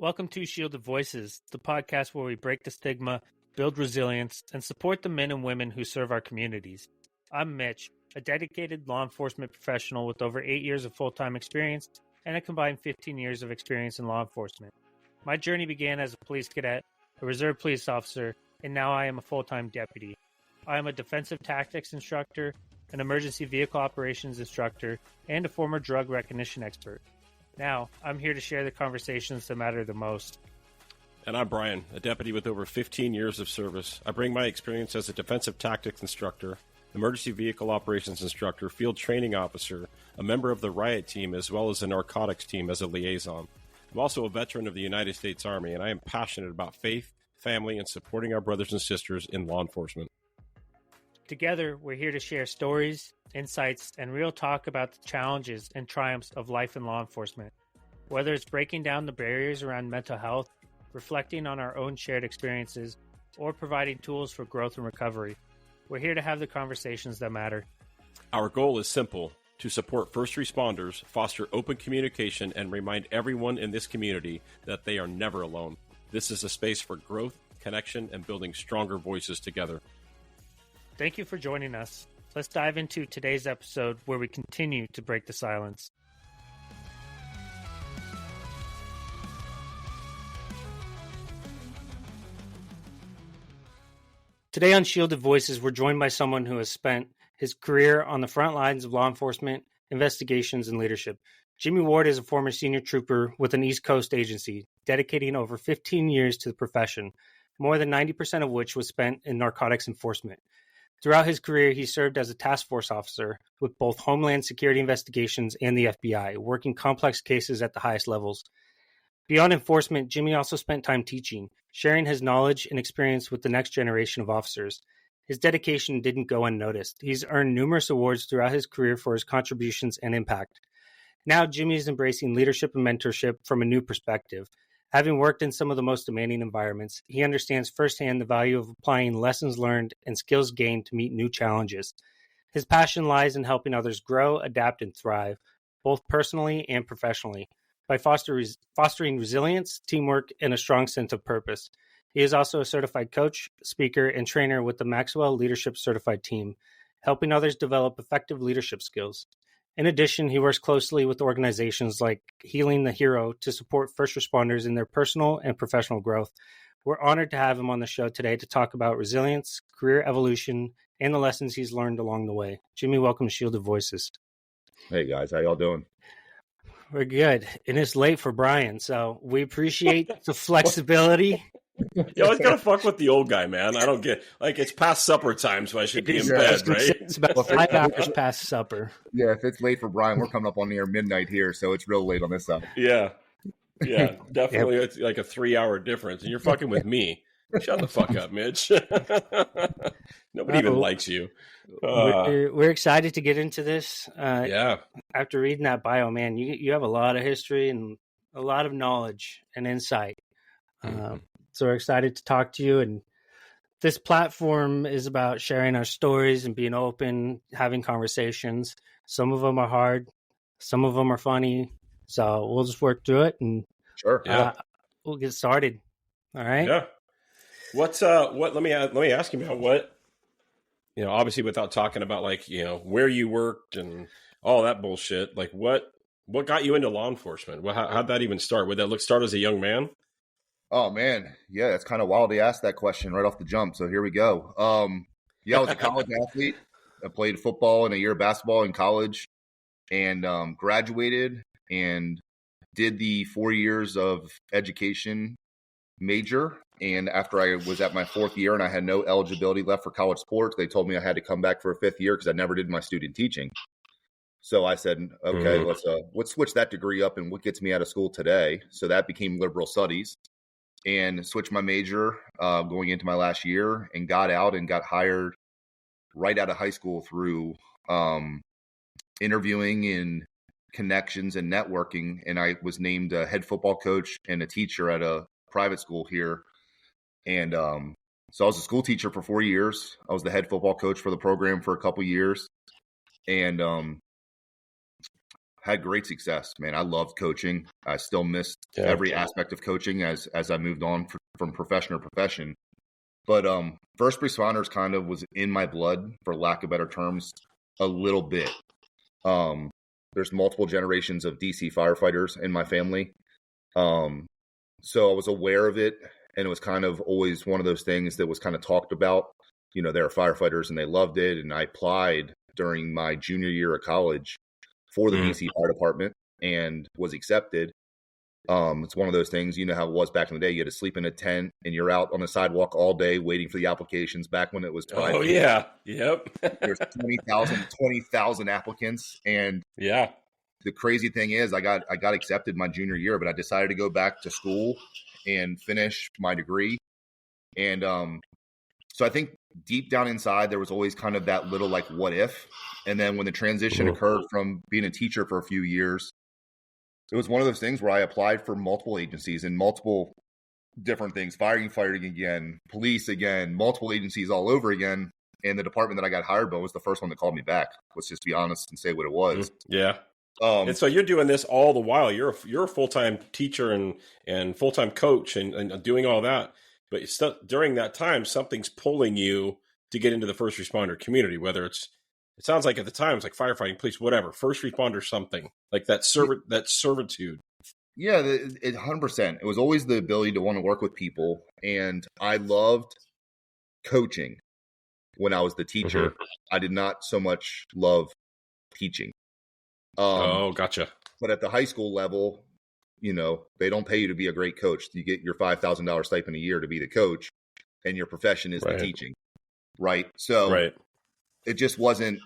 Welcome to Shielded Voices, the podcast where we break the stigma, build resilience, and support the men and women who serve our communities. I'm Mitch, a dedicated law enforcement professional with over 8 years of full-time experience and a combined 15 years of experience in law enforcement. My journey began as a police cadet, a reserve police officer, and now I am a full-time deputy. I am a defensive tactics instructor, an emergency vehicle operations instructor, and a former drug recognition expert. Now, I'm here to share the conversations that matter the most. And I'm Brian, a deputy with over 15 years of service. I bring my experience as a defensive tactics instructor, emergency vehicle operations instructor, field training officer, a member of the riot team, as well as the narcotics team as a liaison. I'm also a veteran of the United States Army, and I am passionate about faith, family, and supporting our brothers and sisters in law enforcement. Together, we're here to share stories, insights, and real talk about the challenges and triumphs of life in law enforcement. Whether it's breaking down the barriers around mental health, reflecting on our own shared experiences, or providing tools for growth and recovery, we're here to have the conversations that matter. Our goal is simple: to support first responders, foster open communication, and remind everyone in this community that they are never alone. This is a space for growth, connection, and building stronger voices together. Thank you for joining us. Let's dive into today's episode where we continue to break the silence. Today on Shielded Voices, we're joined by someone who has spent his career on the front lines of law enforcement, investigations, and leadership. Jimmy Ward is a former senior trooper with an East Coast agency, dedicating over 15 years to the profession, more than 90% of which was spent in narcotics enforcement. Throughout his career, he served as a task force officer with both Homeland Security investigations and the FBI, working complex cases at the highest levels. Beyond enforcement, Jimmy also spent time teaching, sharing his knowledge and experience with the next generation of officers. His dedication didn't go unnoticed. He's earned numerous awards throughout his career for his contributions and impact. Now, Jimmy is embracing leadership and mentorship from a new perspective. Having worked in some of the most demanding environments, he understands firsthand the value of applying lessons learned and skills gained to meet new challenges. His passion lies in helping others grow, adapt, and thrive, both personally and professionally, by fostering resilience, teamwork, and a strong sense of purpose. He is also a certified coach, speaker, and trainer with the Maxwell Leadership Certified Team, helping others develop effective leadership skills. In addition, he works closely with organizations like Healing the Hero to support first responders in their personal and professional growth. We're honored to have him on the show today to talk about resilience, career evolution, and the lessons he's learned along the way. Jimmy, welcome to Shielded Voices. Hey guys, how y'all doing? We're good. And it's late for Brian, so we appreciate the flexibility. You always gotta fuck with the old guy, man. I don't get, like, it's past supper time, so I should be in bed, right? It's about 5 hours past supper. Yeah, if it's late for Brian, we're coming up on near midnight here, so it's real late on this side. Yeah, definitely. It's like a 3-hour difference, and you're fucking with me. Shut the fuck up, Mitch. Nobody even likes you. We're excited to get into this. Yeah. After reading that bio, man, you have a lot of history and a lot of knowledge and insight. So we're excited to talk to you. And this platform is about sharing our stories and being open, having conversations. Some of them are hard. Some of them are funny. So we'll just work through it and Sure. We'll get started. All right. Yeah. Let me ask you about what, obviously without talking about, like, where you worked and all that bullshit, like what got you into law enforcement? How'd that even start? Would that start as a young man? Oh man, yeah, it's kind of wild to ask that question right off the jump. So here we go. I was a college athlete. I played football and a year of basketball in college, and graduated and did the 4 years of education major. And after I was at my 4th year and I had no eligibility left for college sports, they told me I had to come back for a 5th year because I never did my student teaching. So I said, okay, let's switch that degree up and what gets me out of school today. So that became liberal studies, and switched my major going into my last year, and got out and got hired right out of high school through interviewing and connections and networking. And I was named a head football coach and a teacher at a private school here. And so I was a school teacher for 4 years. I was the head football coach for the program for a couple years. And had great success, man. I loved coaching. I still missed Yeah. every aspect of coaching as I moved on from profession to profession. But first responders kind of was in my blood, for lack of better terms, a little bit. There's multiple generations of DC firefighters in my family. So I was aware of it, and it was kind of always one of those things that was kind of talked about. You know, they're firefighters and they loved it. And I applied during my junior year of college for the DC Fire Department and was accepted. It's one of those things, you know how it was back in the day. You had to sleep in a tent and you're out on the sidewalk all day waiting for the applications back when it was 5 Oh, yeah. Yep. There's 20,000 applicants. And yeah. the crazy thing is I got accepted my junior year, but I decided to go back to school and finish my degree. And so I think deep down inside, there was always kind of that little like, what if? And then when the transition occurred from being a teacher for a few years, it was one of those things where I applied for multiple agencies and multiple different things, fighting again, police again, multiple agencies all over again. And the department that I got hired by was the first one that called me back. Let's just be honest and say what it was. Yeah. And so you're doing this all the while. You're a full-time teacher and full-time coach and doing all that. But during that time, something's pulling you to get into the first responder community, whether it sounds like at the time, it's like firefighting, police, whatever, first responder, something like that servitude. Yeah, 100%. It was always the ability to want to work with people. And I loved coaching when I was the teacher. I did not so much love teaching. Gotcha. But at the high school level, you know, they don't pay you to be a great coach. You get your $5,000 stipend a year to be the coach, and your profession is the teaching, right? So it just wasn't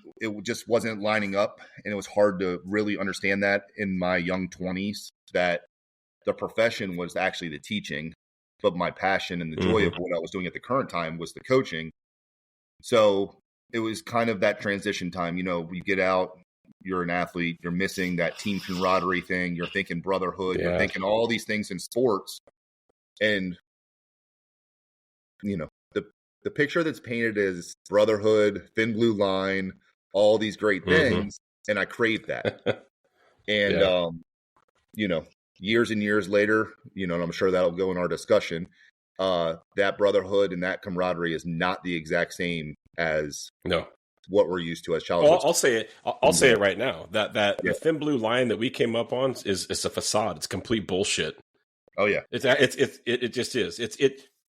lining up, and it was hard to really understand that in my young 20s, that the profession was actually the teaching, but my passion and the joy of what I was doing at the current time was the coaching. So it was kind of that transition time. You know, you get out, you're an athlete, you're missing that team camaraderie thing, you're thinking brotherhood, you're thinking all these things in sports. And, you know, the picture that's painted is brotherhood, thin blue line, all these great things. And I crave that. And, you know, years and years later, you know, and I'm sure that'll go in our discussion, that brotherhood and that camaraderie is not the exact same as what we're used to as childhood. Well, I'll say it. I'll say it right now. That the thin blue line that we came up on is a facade. It's complete bullshit. Oh yeah, it just is.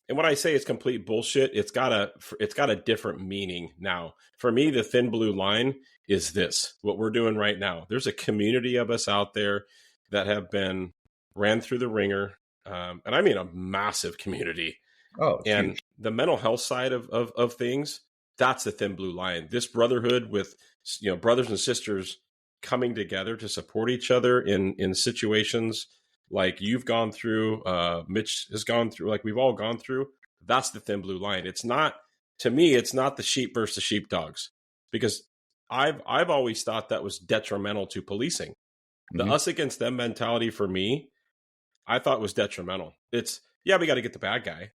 And when I say it's complete bullshit, it's got a different meaning now. For me, the thin blue line is this: what we're doing right now. There's a community of us out there that have been ran through the ringer, and I mean a massive community. Oh, and huge. The mental health side of things. That's the thin blue line. This brotherhood with, you know, brothers and sisters coming together to support each other in situations like you've gone through, Mitch has gone through, like we've all gone through. That's the thin blue line. It's not, to me, it's not the sheep versus the sheepdogs, because I've always thought that was detrimental to policing. The us against them mentality for me, I thought was detrimental. It's, we got to get the bad guy,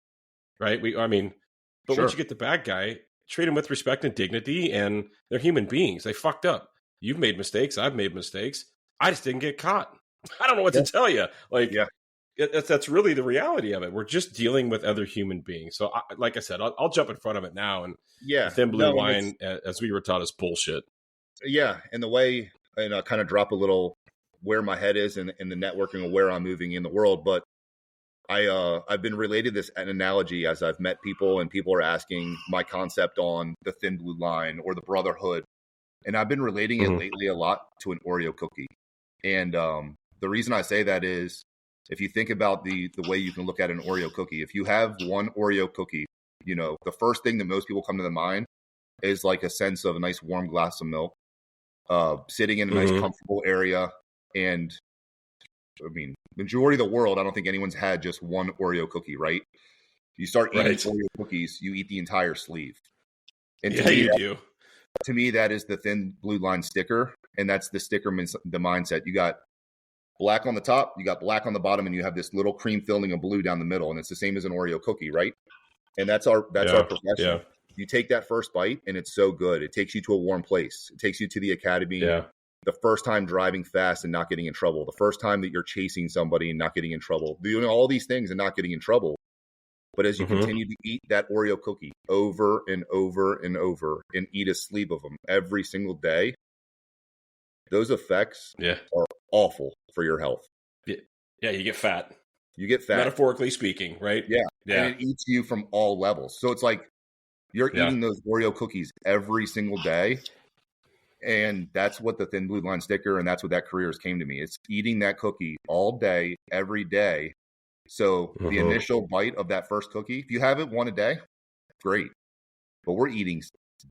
right? But once you get the bad guy, treat them with respect and dignity, and they're human beings. They fucked up. You've made mistakes. I've made mistakes. I just didn't get caught. I don't know what to tell you. That's really the reality of it. We're just dealing with other human beings. So, like I said, I'll jump in front of it now. And the thin blue line, as we were taught, is bullshit. Yeah, and the way, and I'll kind of drop a little where my head is in the networking of where I'm moving in the world, but I've been related this an analogy as I've met people, and people are asking my concept on the thin blue line or the brotherhood. And I've been relating it lately a lot to an Oreo cookie. And the reason I say that is, if you think about the way you can look at an Oreo cookie, if you have one Oreo cookie, you know, the first thing that most people come to the mind is like a sense of a nice warm glass of milk, sitting in a nice comfortable area. And I mean, majority of the world, I don't think anyone's had just one Oreo cookie, right? You start eating Oreo cookies, you eat the entire sleeve. And to me, that is the thin blue line sticker. And that's the sticker, the mindset. You got black on the top, you got black on the bottom, and you have this little cream filling of blue down the middle. And it's the same as an Oreo cookie, right? And that's our profession. Yeah. You take that first bite, and it's so good. It takes you to a warm place. It takes you to the academy. Yeah. the first time driving fast and not getting in trouble, the first time that you're chasing somebody and not getting in trouble, doing all these things and not getting in trouble. But as you continue to eat that Oreo cookie over and over and over and eat a sleeve of them every single day, those effects are awful for your health. Yeah, you get fat. You get fat. Metaphorically speaking, right? Yeah. Yeah. And it eats you from all levels. So it's like you're eating those Oreo cookies every single day. And that's what the Thin Blue Line sticker and that's what that careers came to me. It's eating that cookie all day, every day. So the initial bite of that first cookie, if you have it one a day, great. But we're eating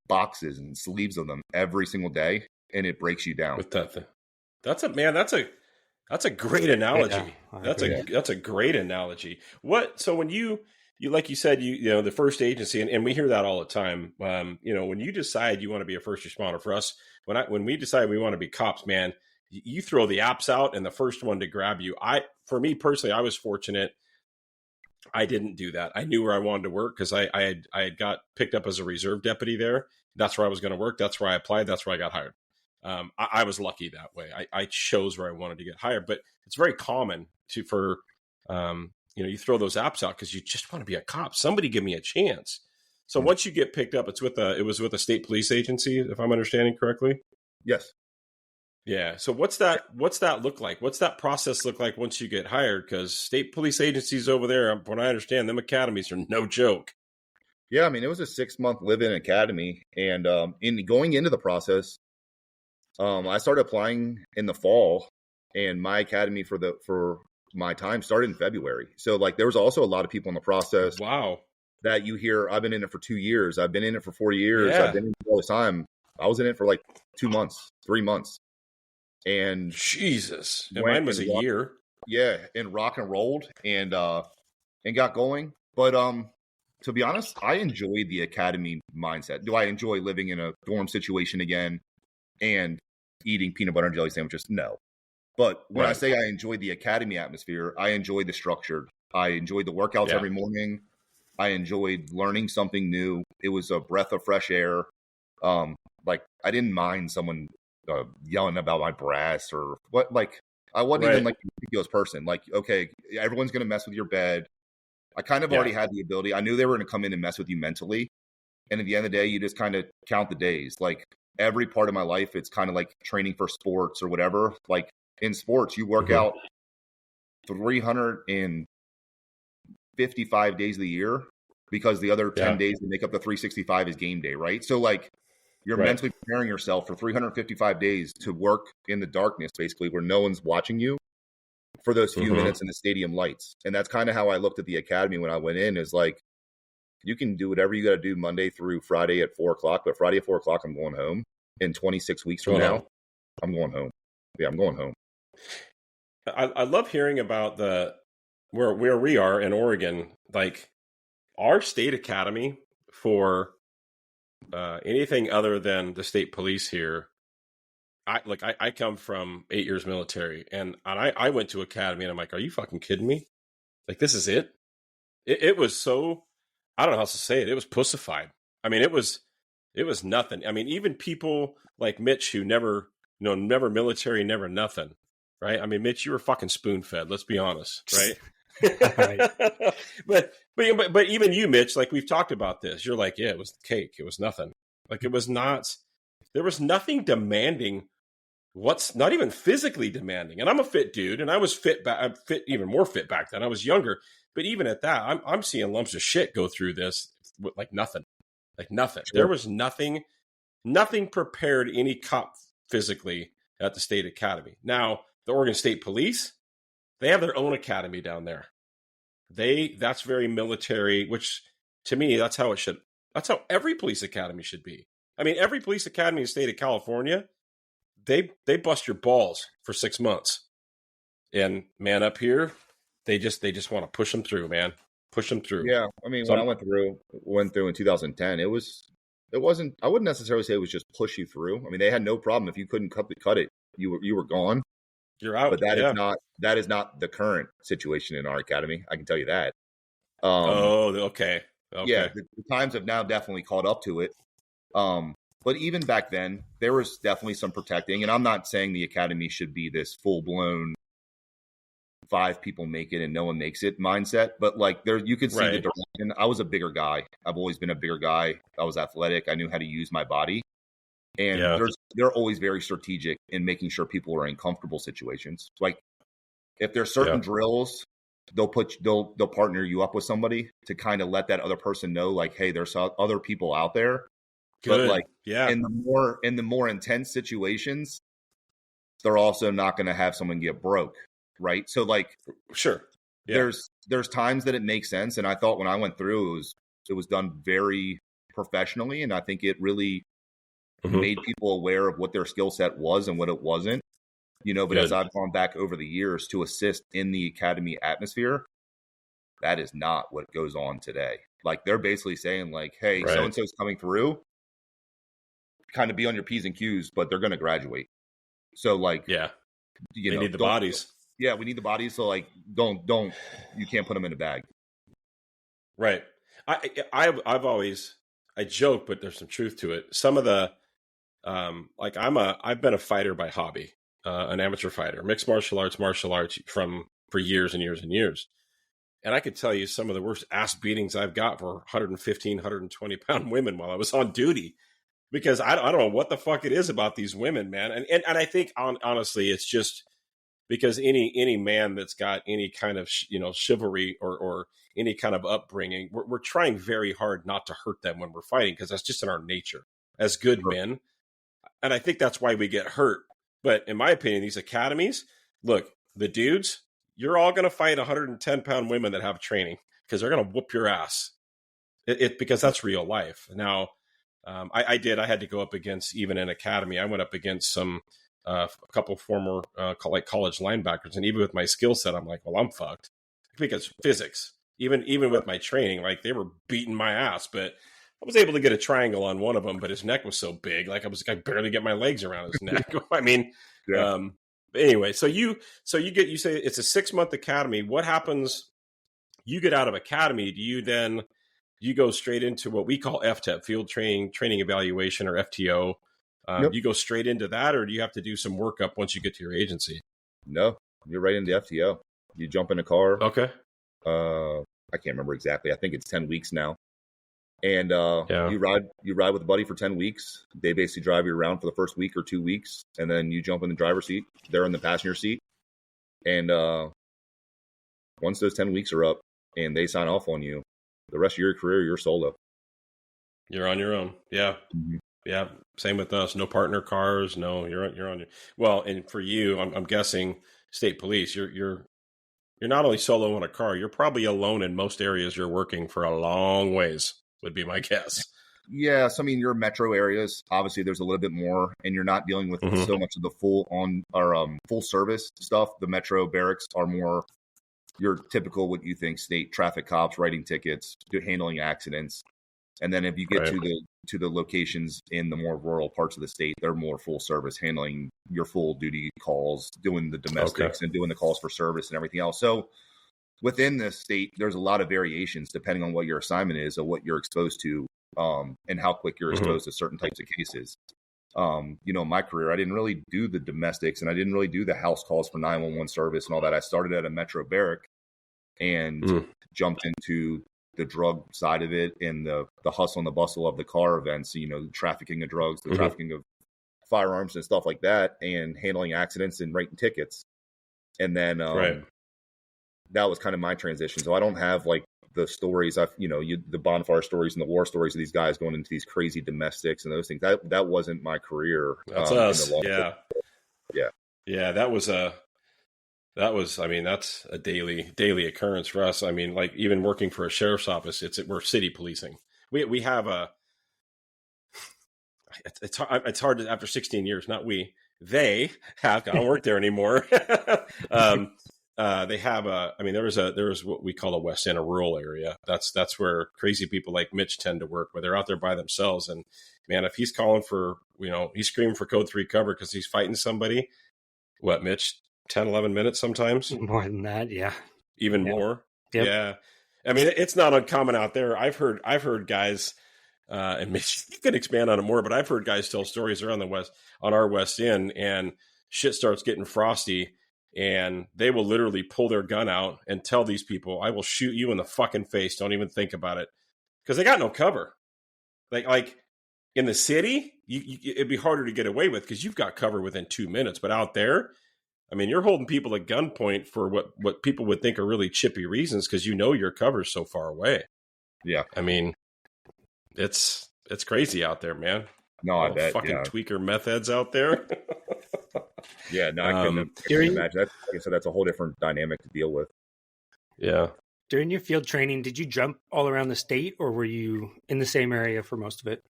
boxes and sleeves of them every single day, and it breaks you down. With that thing. That's a great analogy. Yeah, that's a great analogy. So when you like you said, you know, the first agency, and we hear that all the time. You know, when you decide you want to be a first responder, for us, when we decide we want to be cops, man, you throw the apps out and the first one to grab you. For me personally, I was fortunate. I didn't do that. I knew where I wanted to work because I had got picked up as a reserve deputy there. That's where I was going to work. That's where I applied. That's where I got hired. I was lucky that way. I chose where I wanted to get hired, but it's very common you throw those apps out because you just want to be a cop. Somebody give me a chance. So once you get picked up, it was with a state police agency, if I'm understanding correctly. Yes. Yeah. So what's that look like? What's that process look like once you get hired? Because state police agencies over there, when I understand, them academies are no joke. Yeah, I mean, it was a 6-month live-in academy, and in going into the process, I started applying in the fall, and my academy for my time started in February. So like, there was also a lot of people in the process. Wow. That you hear, I've been in it for 2 years. I've been in it for 4 years. Yeah. I've been in it all the time. I was in it for like 2 months, 3 months. And Jesus, mine was a year. Yeah, and rock and rolled and got going. But to be honest, I enjoyed the academy mindset. Do I enjoy living in a dorm situation again and eating peanut butter and jelly sandwiches? No. But when I say I enjoyed the academy atmosphere, I enjoyed the structure. I enjoyed the workouts every morning. I enjoyed learning something new. It was a breath of fresh air. Like, I didn't mind someone yelling about my breasts or what. Like, I wasn't even like a ridiculous person. Like, okay, everyone's going to mess with your bed. I kind of already had the ability. I knew they were going to come in and mess with you mentally. And at the end of the day, you just kind of count the days. Like, every part of my life, it's kind of like training for sports or whatever. Like, in sports, you work out 355 days of the year because the other 10 days that make up the 365 is game day, right? So, like, you're mentally preparing yourself for 355 days to work in the darkness, basically, where no one's watching you for those few minutes in the stadium lights. And that's kind of how I looked at the academy when I went in, is like, you can do whatever you got to do Monday through Friday at 4 o'clock, but Friday at 4 o'clock, I'm going home. In 26 weeks from now, I'm going home. Yeah, I'm going home. I love hearing about where we are in Oregon. Like, our state academy for anything other than the state police here. I come from 8 years military, and I went to academy, and I'm like, are you fucking kidding me? Like, this is it? It was so, I don't know how else to say it. It was pussified. I mean, it was nothing. I mean, even people like Mitch, who never military, never nothing, right? I mean, Mitch, you were fucking spoon fed. Let's be honest, right? But even you, Mitch, like, we've talked about this. You're like, yeah, it was cake. It was nothing. Like, it was not. There was nothing demanding. What's not even physically demanding. And I'm a fit dude, and I was even more fit back then. I was younger, but even at that, I'm seeing lumps of shit go through this with like nothing. Like, nothing. Sure. There was nothing prepared any cop physically at the state academy. Now, the Oregon State Police, they have their own academy down there. That's very military, which to me, that's how every police academy should be. I mean, every police academy in the state of California, they bust your balls for 6 months. And man, up here, they just want to push them through, man. Push them through. Yeah, I mean, when I went through in 2010, it wasn't. I wouldn't necessarily say it was just push you through. I mean, they had no problem if you couldn't cut it, you were gone. You're out. But that is not the current situation in our academy. I can tell you that. Okay. Yeah, the times have now definitely caught up to it. But even back then, there was definitely some protecting. And I'm not saying the academy should be this full blown 5 people make it and no one makes it mindset. But like there, you could see the direction. I was a bigger guy. I've always been a bigger guy. I was athletic. I knew how to use my body. And they're always very strategic in making sure people are in comfortable situations. Like if there's certain drills, they'll partner you up with somebody to kind of let that other person know, like, hey, there's other people out there. Good. But like in the more intense situations, they're also not going to have someone get broke, right? So like, there's times that it makes sense, and I thought when I went through, it was done very professionally, and I think it really made people aware of what their skill set was and what it wasn't. You know, but as I've gone back over the years to assist in the academy atmosphere, that is not what goes on today. Like they're basically saying like, hey, so-and-so's coming through, kind of be on your P's and Q's, but they're going to graduate. So like, they need the bodies. Yeah, we need the bodies. So like, you can't put them in a bag. Right. I've always, I joke, but there's some truth to it. Some of the, like I've been a fighter by hobby. An amateur fighter, mixed martial arts for years and years and years. And I could tell you some of the worst ass beatings I've got for 115, 120 pound women while I was on duty, because I don't know what the fuck it is about these women, man. And I think honestly, it's just because any man that's got any kind of, chivalry or any kind of upbringing, we're trying very hard not to hurt them when we're fighting, because that's just in our nature as good men. And I think that's why we get hurt. But in my opinion, these academies, look, the dudes, you're all going to fight 110-pound women that have training, because they're going to whoop your ass. Because that's real life. Now, I had to go up against, even an academy, I went up against a couple former college linebackers. And even with my skill set, I'm like, well, I'm fucked. Because physics, even with my training, like they were beating my ass. But I was able to get a triangle on one of them, but his neck was so big, like I barely get my legs around his neck. I mean, but anyway, so you say it's a 6-month academy. What happens? You get out of academy. Do you go straight into what we call FTEP, field training evaluation, or FTO? You go straight into that, or do you have to do some workup once you get to your agency? No, you're right into FTO. You jump in a car. Okay. I can't remember exactly. I think it's 10 weeks now. And you ride with a buddy for 10 weeks. They basically drive you around for the first week or 2 weeks, and then you jump in the driver's seat. They're in the passenger seat. And once those 10 weeks are up and they sign off on you, the rest of your career, you're solo. You're on your own. Yeah. Mm-hmm. Yeah. Same with us. No partner cars. No, you're on your. Well, and for you, I'm guessing state police, you're not only solo in a car, you're probably alone in most areas you're working for a long ways, would be my guess. Yeah, so I mean, your metro areas, obviously there's a little bit more, and you're not dealing with so much of the full service stuff. The metro barracks are more your typical, what you think, state traffic cops, writing tickets, handling accidents. And then if you get to the locations in the more rural parts of the state, they're more full service, handling your full duty calls, doing the domestics and doing the calls for service and everything else. So within the state, there's a lot of variations depending on what your assignment is or what you're exposed to, and how quick you're exposed to certain types of cases. In my career, I didn't really do the domestics, and I didn't really do the house calls for 911 service and all that. I started at a metro barrack and jumped into the drug side of it and the hustle and the bustle of the car events, the trafficking of drugs, the trafficking of firearms and stuff like that, and handling accidents and writing tickets. And then that was kind of my transition. So I don't have like the stories the bonfire stories and the war stories of these guys going into these crazy domestics and those things. That wasn't my career. That's us. Yeah. I mean, that's a daily occurrence for us. I mean, like even working for a sheriff's office, we're city policing. We have it's hard to, after 16 years, they have, I don't work there anymore. They have there was what we call a West End, a rural area. That's where crazy people like Mitch tend to work, where they're out there by themselves. And man, if he's calling for, he's screaming for code 3 cover because he's fighting somebody, what, Mitch, 10, 11 minutes sometimes? More than that, yeah. Even more? Yep. Yeah. I mean, it's not uncommon out there. I've heard guys and maybe you can expand on it more, but I've heard guys tell stories around on our West End, and shit starts getting frosty, and they will literally pull their gun out and tell these people, I will shoot you in the fucking face. Don't even think about it. Because they got no cover. Like in the city, it'd be harder to get away with because you've got cover within 2 minutes. But out there, I mean, you're holding people at gunpoint for what people would think are really chippy reasons because your cover's so far away. Yeah. I mean, it's crazy out there, man. No, I bet. Fucking tweaker meth heads out there. Yeah, no, I couldn't imagine. Like I said, that's a whole different dynamic to deal with. Yeah. During your field training, did you jump all around the state, or were you in the same area for most of it?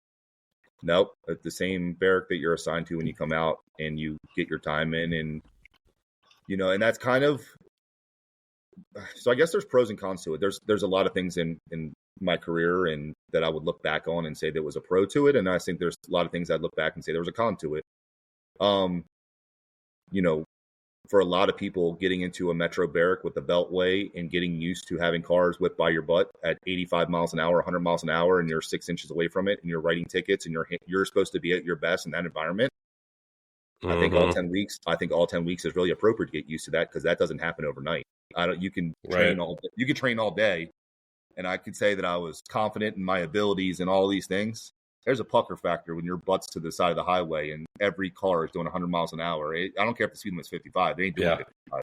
Nope, at the same barrack that you're assigned to when you come out and you get your time in, and and that's kind of. So I guess there's pros and cons to it. There's a lot of things in my career and that I would look back on and say there was a pro to it, and I think there's a lot of things I'd look back and say there was a con to it. For a lot of people, getting into a metro barrack with the beltway and getting used to having cars whipped by your butt at 85 miles an hour, 100 miles an hour, and you're 6 inches away from it, and you're writing tickets, and you're supposed to be at your best in that environment. I think all 10 weeks is really appropriate to get used to that, because that doesn't happen overnight. You can train all day, and I could say that I was confident in my abilities and all these things. There's a pucker factor when your butt's to the side of the highway and every car is doing 100 miles an hour. I don't care if the speed limit's 55. They ain't doing 55.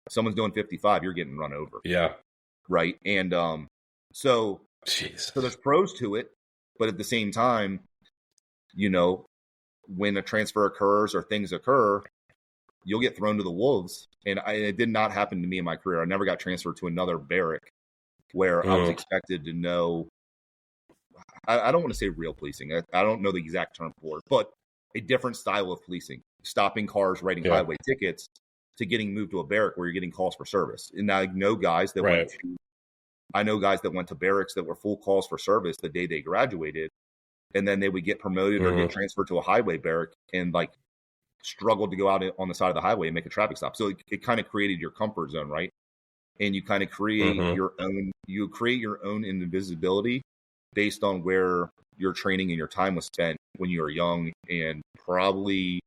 If someone's doing 55, you're getting run over. Yeah. Right. And so there's pros to it, but at the same time, when a transfer occurs or things occur, you'll get thrown to the wolves. And it did not happen to me in my career. I never got transferred to another barrack where I was expected to know. I don't want to say real policing. I don't know the exact term for it, but a different style of policing, stopping cars, writing highway tickets, to getting moved to a barrack where you're getting calls for service. And I know guys that went to barracks that were full calls for service the day they graduated, and then they would get promoted or get transferred to a highway barrack and struggled to go out on the side of the highway and make a traffic stop. So it kind of created your comfort zone, right? And you kind of create your own invisibility based on where your training and your time was spent when you were young, and probably,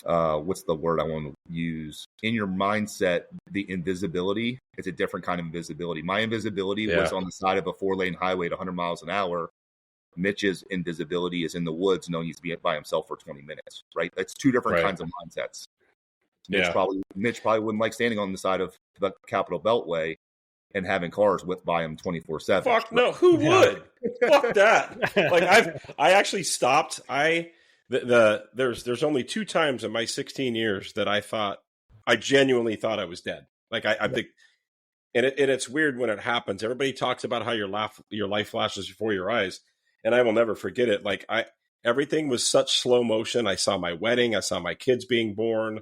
what's the word I want to use? In your mindset, the invisibility is a different kind of invisibility. My invisibility was on the side of a 4-lane highway at 100 miles an hour. Mitch's invisibility is in the woods, knowing he's by himself for 20 minutes, right? That's two different kinds of mindsets. Mitch probably wouldn't like standing on the side of the Capitol Beltway and having cars whipped by him 24/7. Fuck no, who would? Fuck that. I actually stopped. There's only 2 times in my 16 years that I genuinely thought I was dead. I think, and it's weird when it happens. Everybody talks about how your life flashes before your eyes, and I will never forget it. Everything was such slow motion. I saw my wedding. I saw my kids being born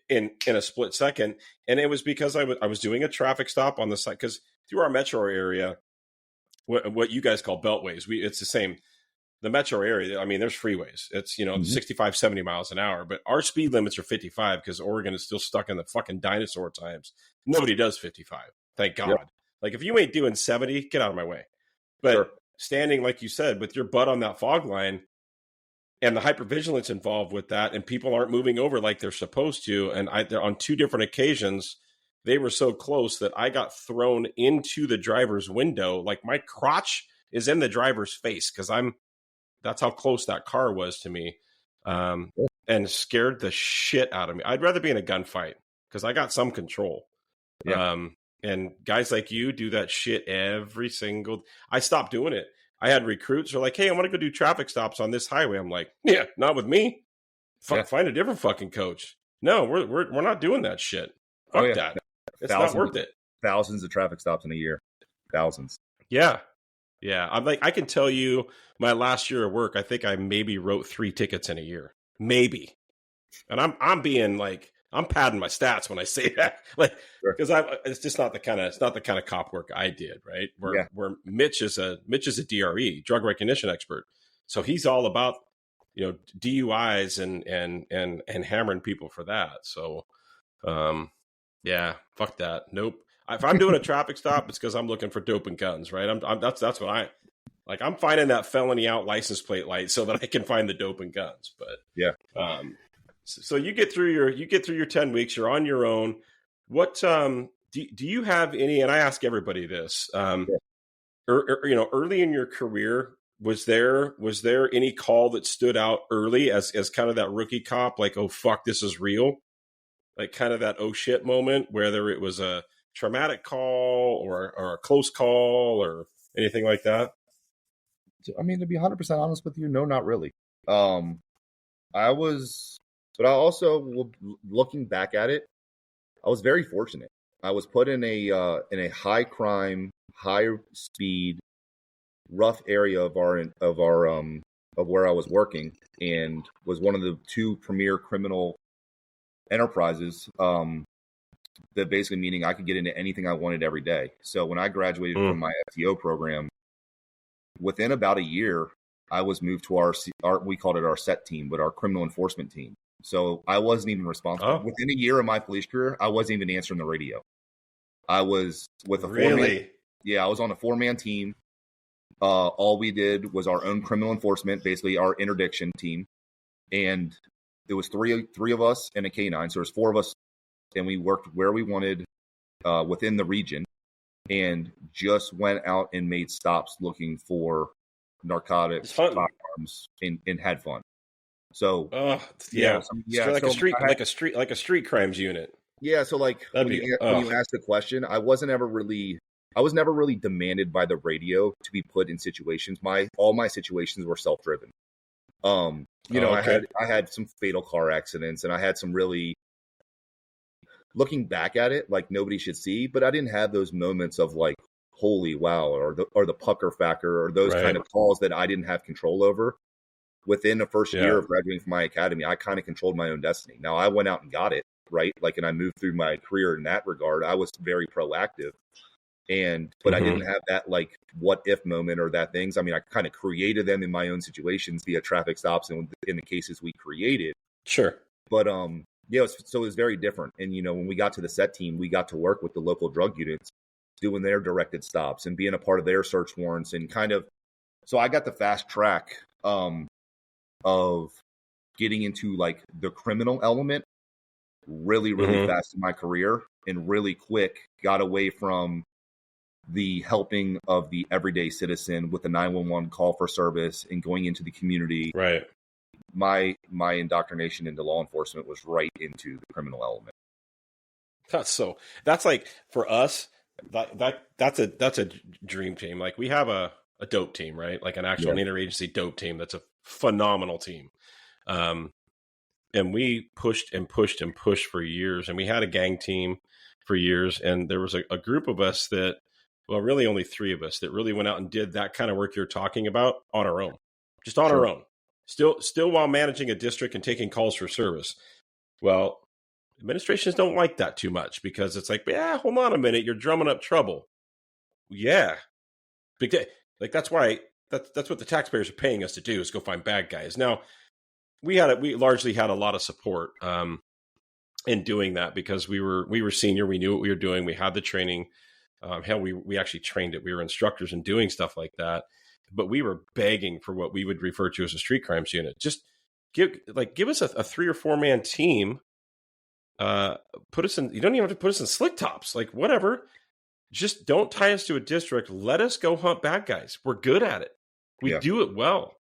in a split second, and it was because I was doing a traffic stop on the side, because through our metro area, what you guys call beltways, it's the same. The metro area, I mean, there's freeways. It's 65, 70 miles an hour, but our speed limits are 55 because Oregon is still stuck in the fucking dinosaur times. Nobody does 55, thank God. Yep. If you ain't doing 70, get out of my way. But standing, like you said, with your butt on that fog line, and the hypervigilance involved with that, and people aren't moving over like they're supposed to. And on 2 different occasions, they were so close that I got thrown into the driver's window. My crotch is in the driver's face because that's how close that car was to me, and scared the shit out of me. I'd rather be in a gunfight because I got some control. Yeah. And guys like you do that shit every single. I stopped doing it. I had recruits who are like, hey, I want to go do traffic stops on this highway. I'm like, yeah, not with me. Find a different fucking coach. No, we're not doing that shit. Fuck that. It's not worth it. Thousands of traffic stops in a year. Thousands. Yeah. Yeah. I can tell you my last year of work, I think I maybe wrote 3 tickets in a year. Maybe. And I'm being I'm padding my stats when I say that, because it's just not the kind of cop work I did, right? Where Mitch is a DRE, drug recognition expert, so he's all about DUIs and hammering people for that. So, fuck that. Nope. If I'm doing a traffic stop, it's because I'm looking for dope and guns, right? That's what Like I'm finding that felony out license plate light so that I can find the dope and guns. But Yeah. So you get through your 10 weeks. You're on your own. What do you have any? And I ask everybody this. Early in your career, was there any call that stood out early as kind of that rookie cop, like, oh fuck, this is real, like kind of that oh shit moment, whether it was a traumatic call or a close call or anything like that? I mean, to be 100% honest with you, no, not really. I was, but I also, looking back at it, I was very fortunate. I was put in a high crime, high speed, rough area of where I was working, and was one of the 2 premier criminal enterprises. That basically meaning I could get into anything I wanted every day. So when I graduated from my FTO program, within about a year, I was moved to our we called it our SET team, but our criminal enforcement team. So I wasn't even responsible. Oh. Within a year of my police career, I wasn't even answering the radio. I was with a Really? I was on a 4-man team. All we did was our own criminal enforcement, basically our interdiction team. And there was three of us and a K9. So there's 4 of us, and we worked where we wanted within the region, and just went out and made stops looking for narcotics, firearms, and had fun. So like a street crimes unit. Yeah, so like when you asked the question, I was never really demanded by the radio to be put in situations. All my situations were self-driven. I had some fatal car accidents, and I had some really, looking back at it, like nobody should see, but I didn't have those moments of like, holy wow, or the pucker factor, or those kind of calls that I didn't have control over. Within the first year of graduating from my academy, I kind of controlled my own destiny. Now I went out and got it, right? Like, and I moved through my career in that regard. I was very proactive. But I didn't have that like what if moment or that things. I mean, I kind of created them in my own situations via traffic stops and in the cases we created. Sure. But so it was very different. And when we got to the SET team, we got to work with the local drug units, doing their directed stops and being a part of their search warrants, and kind of. So I got the fast track of getting into like the criminal element really, really fast in my career, and really quick got away from the helping of the everyday citizen with the 911 call for service and going into the community. Right. My indoctrination into law enforcement was right into the criminal element. That's like, for us, that's a dream team. Like, we have a dope team, right? Like an actual interagency dope team. That's a phenomenal team. And we pushed and pushed and pushed for years, and we had a gang team for years. And there was a group of us that, well, really only 3 of us, that really went out and did that kind of work you're talking about on our own, just on our own, still while managing a district and taking calls for service. Well, administrations don't like that too much, because it's like, yeah, hold on a minute, you're drumming up trouble. Yeah. Like, that's why that's what the taxpayers are paying us to do, is go find bad guys. Now, we largely had a lot of support in doing that, because we were senior, we knew what we were doing, we had the training. Hell, we actually trained it. We were instructors in doing stuff like that, but we were begging for what we would refer to as a street crimes unit. Just give us a 3 or 4 man team. Put us in. You don't even have to put us in slick tops. Like, whatever. Just don't tie us to a district. Let us go hunt bad guys. We're good at it. We do it well.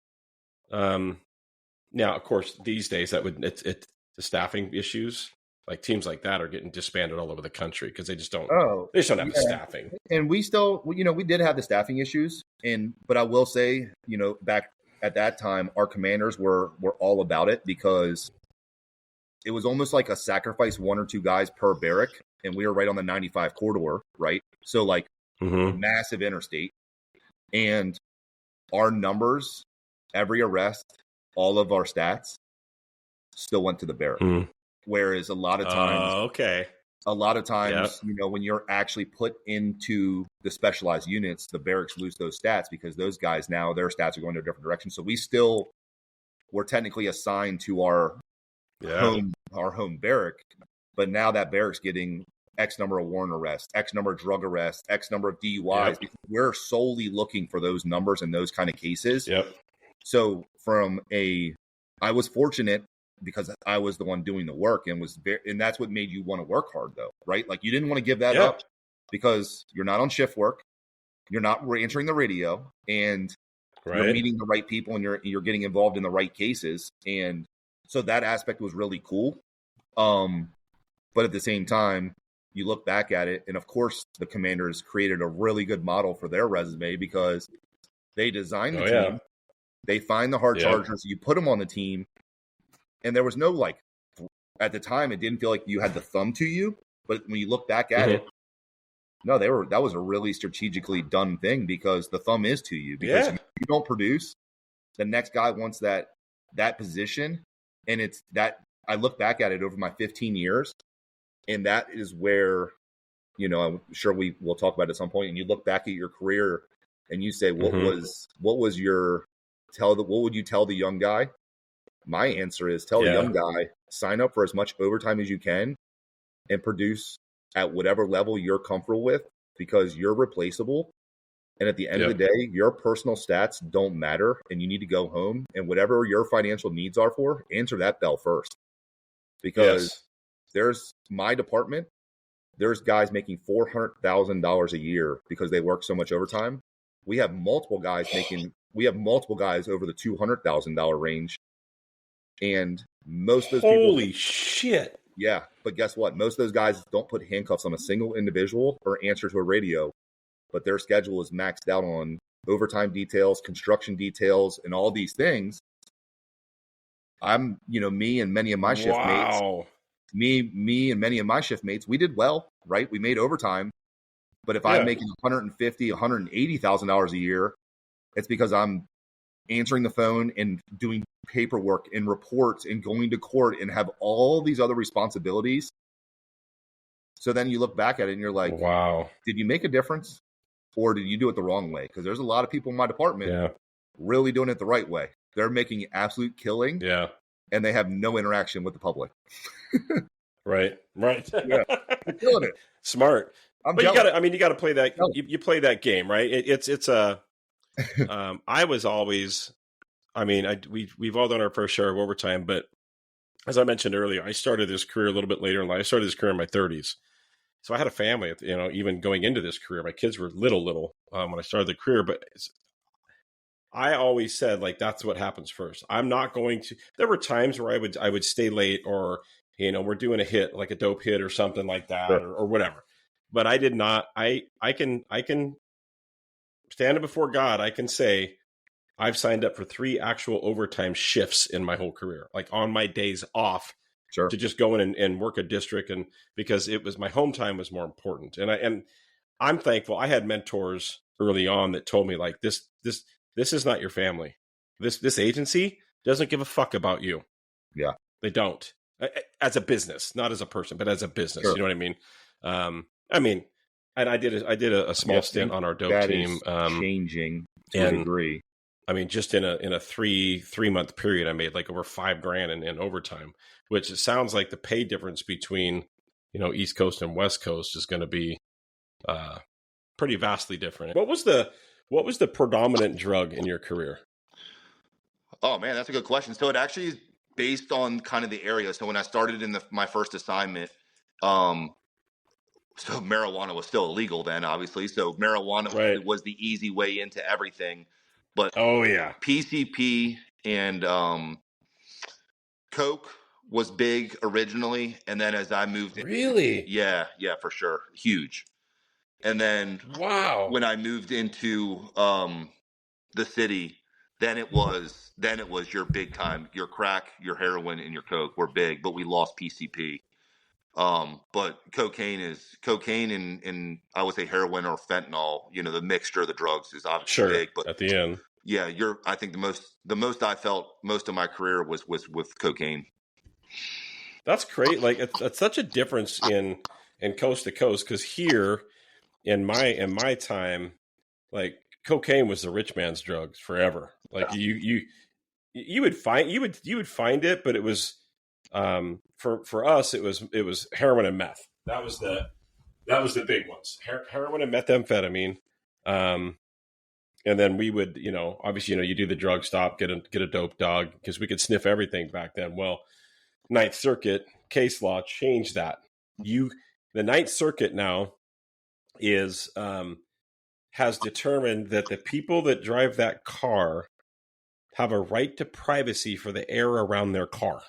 Now, of course, these days it's the staffing issues. Like, teams like that are getting disbanded all over the country because they just don't. They just don't have the staffing. And we still, we did have the staffing issues, but I will say, back at that time, our commanders were all about it, because it was almost like a sacrifice 1 or 2 guys per barrack, and we were right on the 95 corridor, right? So like massive interstate, and our numbers, every arrest, all of our stats still went to the barrack. Whereas a lot of times, when you're actually put into the specialized units, the barracks lose those stats, because those guys now, their stats are going to a different direction. So we're technically assigned to our home barrack, but now that barrack's getting X number of warrant arrests, X number of drug arrests, X number of DUIs. Because we're solely looking for those numbers in those kind of cases. Yep. So I was fortunate because I was the one doing the work and that's what made you want to work hard though, right? Like you didn't want to give that up because you're not on shift work. You're not answering the radio and you're meeting the right people and you're getting involved in the right cases. And so that aspect was really cool. But at the same time, you look back at it, and of course, the Commanders created a really good model for their resume because they designed the team. They find the hard chargers, you put them on the team, and there was no at the time, it didn't feel like you had the thumb to you. But when you look back at it, no, that was a really strategically done thing because the thumb is to you. Because if you don't produce, the next guy wants that position, and it's that. I look back at it over my 15 years. And that is where, I'm sure we'll talk about it at some point. And you look back at your career and you say, what would you tell the young guy? My answer is tell the young guy, sign up for as much overtime as you can and produce at whatever level you're comfortable with because you're replaceable. And at the end of the day, your personal stats don't matter and you need to go home and whatever your financial needs are for, answer that bell first. Because there's my department, there's guys making $400,000 a year because they work so much overtime. We have multiple guys over the $200,000 range. And most of those Holy shit. Yeah. But guess what? Most of those guys don't put handcuffs on a single individual or answer to a radio, but their schedule is maxed out on overtime details, construction details, and all these things. Me and many of my shift mates, me and many of my shift mates, we did well, right? We made overtime. But if I'm making $150,000, $180,000 a year, it's because I'm answering the phone and doing paperwork and reports and going to court and have all these other responsibilities. So then you look back at it and you're like, wow, did you make a difference or did you do it the wrong way? Because there's a lot of people in my department really doing it the right way. They're making absolute killing. Yeah. And they have no interaction with the public. Right. Yeah. They're killing it. Smart. But you gotta play that. You play that game, right? It's a. I was always. We've all done our first share of overtime, but as I mentioned earlier, I started this career a little bit later in life. I started this career in my 30s, so I had a family. Even going into this career, my kids were little when I started the career. But I always said that's what happens first. I'm not going to. There were times where I would stay late, or we're doing a hit like a dope hit or something like that, or whatever. But I did not. I can stand before God. I can say I've signed up for 3 actual overtime shifts in my whole career, like on my days off, to just go in and work a district, and because it was my home time was more important. And I'm thankful. I had mentors early on that told me this is not your family. This agency doesn't give a fuck about you. Yeah, they don't. As a business, not as a person, but as a business. You know what I mean? And I did a small stint on our dope team. Changing to a degree. Just in a 3-month period, I made over $5,000 in overtime, which it sounds like the pay difference between East Coast and West Coast is going to be pretty vastly different. What was the predominant drug in your career? Oh man, that's a good question. So it actually is based on kind of the area. So when I started in my first assignment, so marijuana was still illegal then, obviously. So marijuana was the easy way into everything. But PCP and Coke was big originally, and then as I moved in, yeah, for sure, huge. And then when I moved into the city, then it was your big time, your crack, your heroin, and your Coke were big, but we lost PCP. But cocaine and I would say heroin or fentanyl, the mixture of the drugs is obviously big, but at the end, I think the most I felt most of my career was with cocaine. That's great. It's such a difference in coast to coast. Cause here in my time, cocaine was the rich man's drugs forever. You would find it, but it was, for us, it was heroin and meth. That was That was the big ones: heroin and methamphetamine. And then we would, obviously, you do the drug stop, get a dope dog, because we could sniff everything back then. Well, Ninth Circuit case law changed that. The Ninth Circuit now is has determined that the people that drive that car have a right to privacy for the air around their car.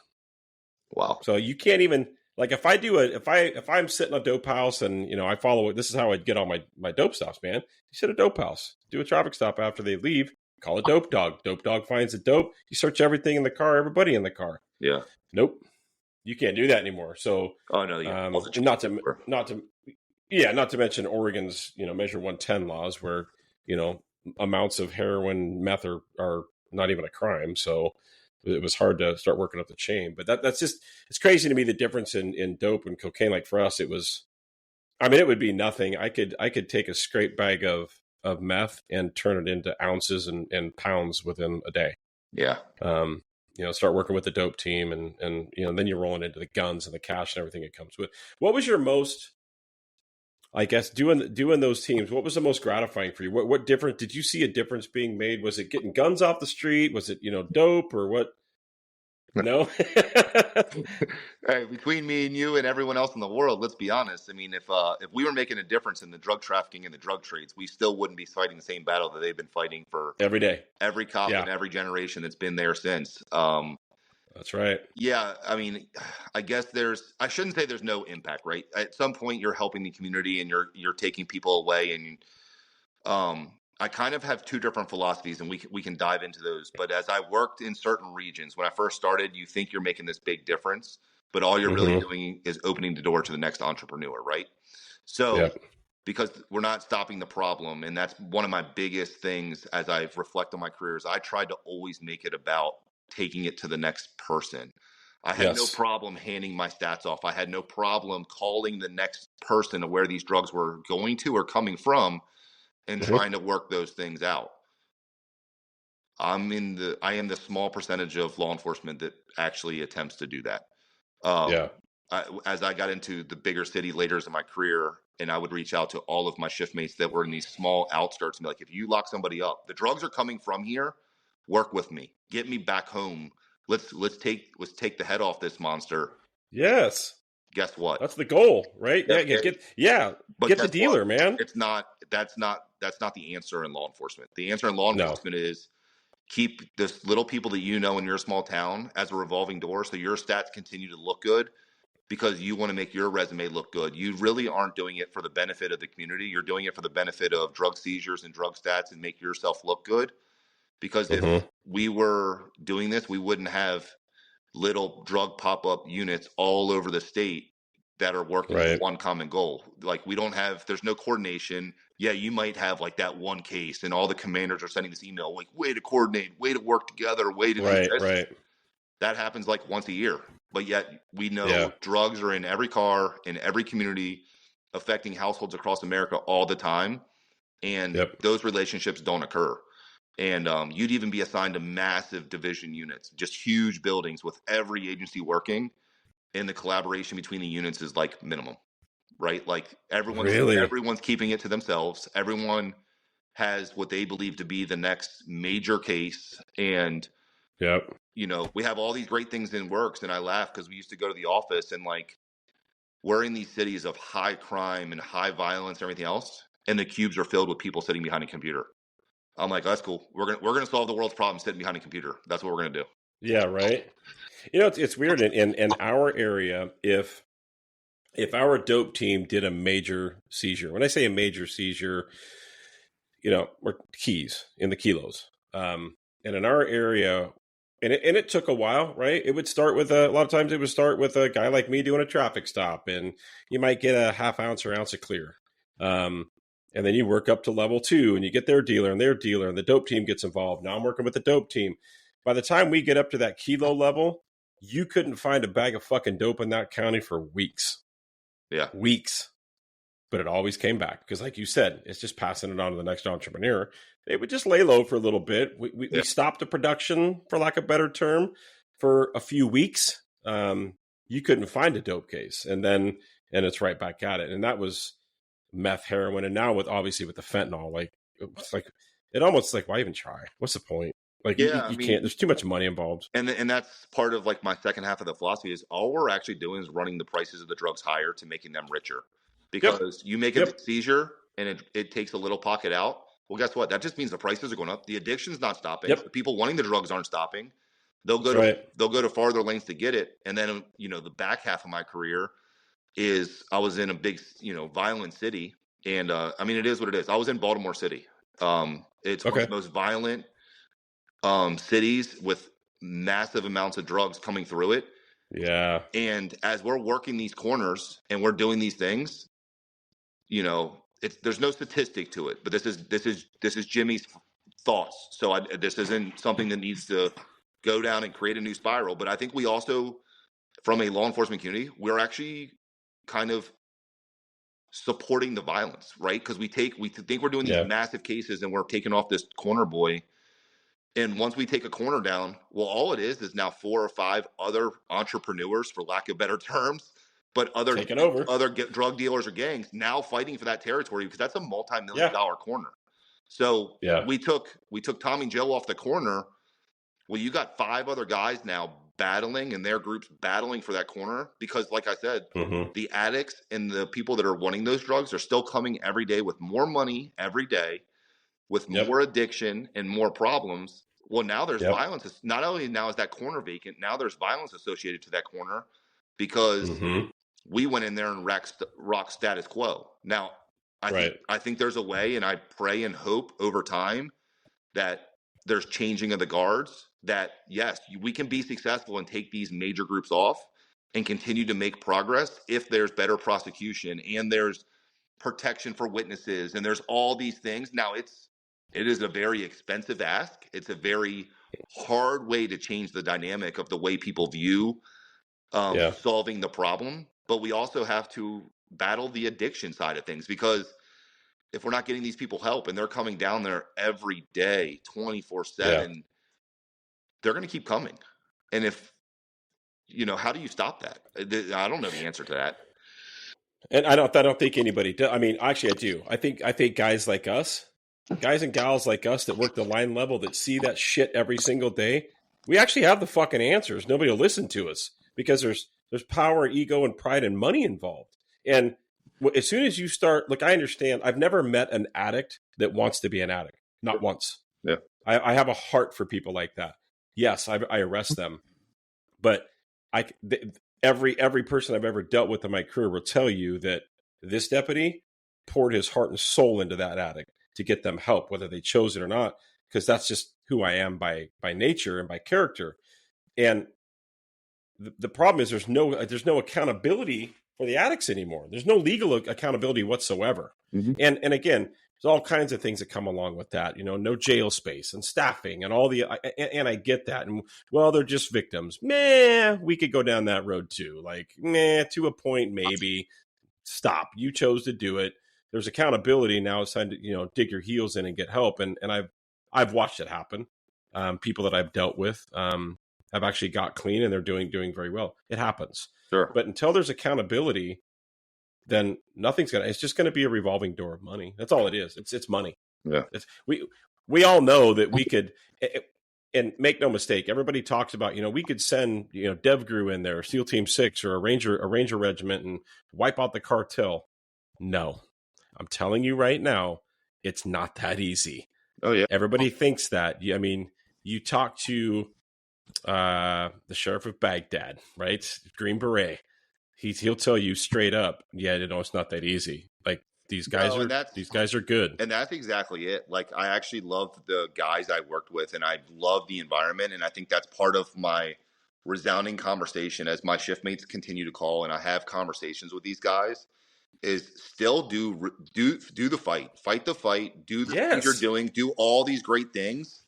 Wow. So you can't even, like, if I'm sitting in a dope house and, I follow it, this is how I'd get all my dope stops, man. You sit at a dope house, do a traffic stop after they leave, call a dope dog. Dope dog finds the dope. You search everything in the car, everybody in the car. Yeah. Nope. You can't do that anymore. So, oh no, not to mention Oregon's, Measure 110 laws where, amounts of heroin, meth are not even a crime. So it was hard to start working up the chain. But that's just, it's crazy to me, the difference in dope and cocaine. Like for us, it would be nothing. I could take a straight bag of meth and turn it into ounces and pounds within a day. Yeah. Start working with the dope team and then you're rolling into the guns and the cash and everything that comes with. What was your most, I guess, doing those teams, what was the most gratifying for you? What difference did you see a difference being made? Was it getting guns off the street? Was it, dope or what? No. Hey, between me and you and everyone else in the world, let's be honest. I mean, if we were making a difference in the drug trafficking and the drug trades, we still wouldn't be fighting the same battle that they've been fighting for every day, every cop and every generation that's been there since. That's right. Yeah. I mean, I guess I shouldn't say there's no impact, right? At some point you're helping the community and you're taking people away. And, I kind of have two different philosophies and we can dive into those. But as I worked in certain regions, when I first started, you think you're making this big difference, but all you're really doing is opening the door to the next entrepreneur, right? So because we're not stopping the problem. And that's one of my biggest things as I reflect on my career is I tried to always make it about taking it to the next person. I had no problem handing my stats off. I had no problem calling the next person of where these drugs were going to or coming from and trying to work those things out. I am the small percentage of law enforcement that actually attempts to do that. As I got into the bigger city later in my career, and I would reach out to all of my shift mates that were in these small outskirts and be like, if you lock somebody up, the drugs are coming from here, work with me, get me back home. Let's take the head off this monster. Yes. Guess what? That's the goal, right? Get the dealer, man. That's not the answer in law enforcement. The answer in law enforcement is keep this little people that in your small town as a revolving door so your stats continue to look good because you want to make your resume look good. You really aren't doing it for the benefit of the community. You're doing it for the benefit of drug seizures and drug stats and make yourself look good. Because if we were doing this, we wouldn't have little drug pop-up units all over the state that are working with one common goal. Like there's no coordination. Yeah, you might have like that one case and all the commanders are sending this email, like way to coordinate, way to work together, way to do this. Right. That happens like once a year. But yet we know drugs are in every car, in every community, affecting households across America all the time. And those relationships don't occur. And you'd even be assigned to massive division units, just huge buildings with every agency working. And the collaboration between the units is like minimum, right? Like everyone's keeping it to themselves. Everyone has what they believe to be the next major case. And, we have all these great things in works. And I laugh because we used to go to the office and like, we're in these cities of high crime and high violence and everything else. And the cubes are filled with people sitting behind a computer. I'm like, that's cool. We're gonna solve the world's problems sitting behind a computer. That's what we're gonna do. Yeah, right. It's weird in our area if our dope team did a major seizure. When I say a major seizure, we're keys in the kilos. And in our area, and it took a while, right? It would start with a lot of times it would start with a guy like me doing a traffic stop, and you might get a half ounce or ounce of clear. And then you work up to level 2 and you get their dealer and the dope team gets involved. Now I'm working with the dope team. By the time we get up to that kilo level, you couldn't find a bag of fucking dope in that county for weeks. Yeah. Weeks. But it always came back because like you said, it's just passing it on to the next entrepreneur. They would just lay low for a little bit. We stopped the production, for lack of a better term, for a few weeks. You couldn't find a dope case. And it's right back at it. And that was meth, heroin, and now with obviously with the fentanyl, like it's like it almost like why even try? What's the point? Like Yeah, you can't. There's too much money involved. and that's part of like my second half of the philosophy is all we're actually doing is running the prices of the drugs higher to making them richer. Because you make a seizure and it takes a little pocket out. Well, guess what? That just means the prices are going up. The addiction's not stopping. The people wanting the drugs aren't stopping. They'll go to farther lengths to get it. And then the back half of my career is I was in a big violent city, and I mean it is what it is. I was in Baltimore City. It's one of the most violent cities with massive amounts of drugs coming through it. Yeah. And as we're working these corners and we're doing these things, there's no statistic to it, but this is Jimmy's thoughts. So this isn't something that needs to go down and create a new spiral. But I think we also, from a law enforcement community, we're actually kind of supporting the violence, right? Because we think we're doing these massive cases and we're taking off this corner boy. And once we take a corner down, well, all it is now 4 or 5 other entrepreneurs, for lack of better terms, but other drug dealers or gangs now fighting for that territory because that's a multi-million-dollar corner. So we took Tommy Joe off the corner. Well, you got 5 other guys now battling and their groups battling for that corner because, like I said, the addicts and the people that are wanting those drugs are still coming every day with more money every day, with more addiction and more problems. Well, now there's violence. Not only now is that corner vacant, now there's violence associated to that corner because we went in there and rock status quo. Now, I think there's a way, and I pray and hope over time that there's changing of the guards, that, yes, we can be successful and take these major groups off and continue to make progress if there's better prosecution and there's protection for witnesses and there's all these things. Now, it is a very expensive ask. It's a very hard way to change the dynamic of the way people view solving the problem. But we also have to battle the addiction side of things because if we're not getting these people help and they're coming down there every day, 24/7, they're going to keep coming. And if, how do you stop that? I don't know the answer to that. And I don't think anybody does. I mean, actually, I do. I think guys like us, guys and gals like us that work the line level that see that shit every single day, we actually have the fucking answers. Nobody will listen to us because there's power, ego, and pride and money involved. And as soon as you start, look, I understand. I've never met an addict that wants to be an addict. Not once. Yeah. I have a heart for people like that. Yes, I arrest them, but every person I've ever dealt with in my career will tell you that this deputy poured his heart and soul into that addict to get them help, whether they chose it or not, because that's just who I am by nature and by character. And the problem is there's no accountability for the addicts anymore. There's no legal accountability whatsoever. And again, there's all kinds of things that come along with that, no jail space and staffing and all and I get that. And well, they're just victims. We could go down that road too. Like, to a point, maybe. Stop. You chose to do it. There's accountability. Now it's time to, dig your heels in and get help. And I've watched it happen. People that I've dealt with have actually got clean and they're doing very well. It happens. Sure. But until there's accountability, then it's just going to be a revolving door of money. That's all it is. It's money. Yeah. We all know that we could, and make no mistake, everybody talks about, we could send, DevGru in there, SEAL Team 6 or a Ranger regiment and wipe out the cartel. No, I'm telling you right now, it's not that easy. Oh yeah. Everybody thinks that. I mean, you talk to the sheriff of Baghdad, right? Green Beret. He'll tell you straight up, it's not that easy. Like these guys are good. And that's exactly it. Like I actually love the guys I worked with and I love the environment. And I think that's part of my resounding conversation as my shift mates continue to call and I have conversations with these guys is still do the fight the fight, do the things you're doing, do all these great things.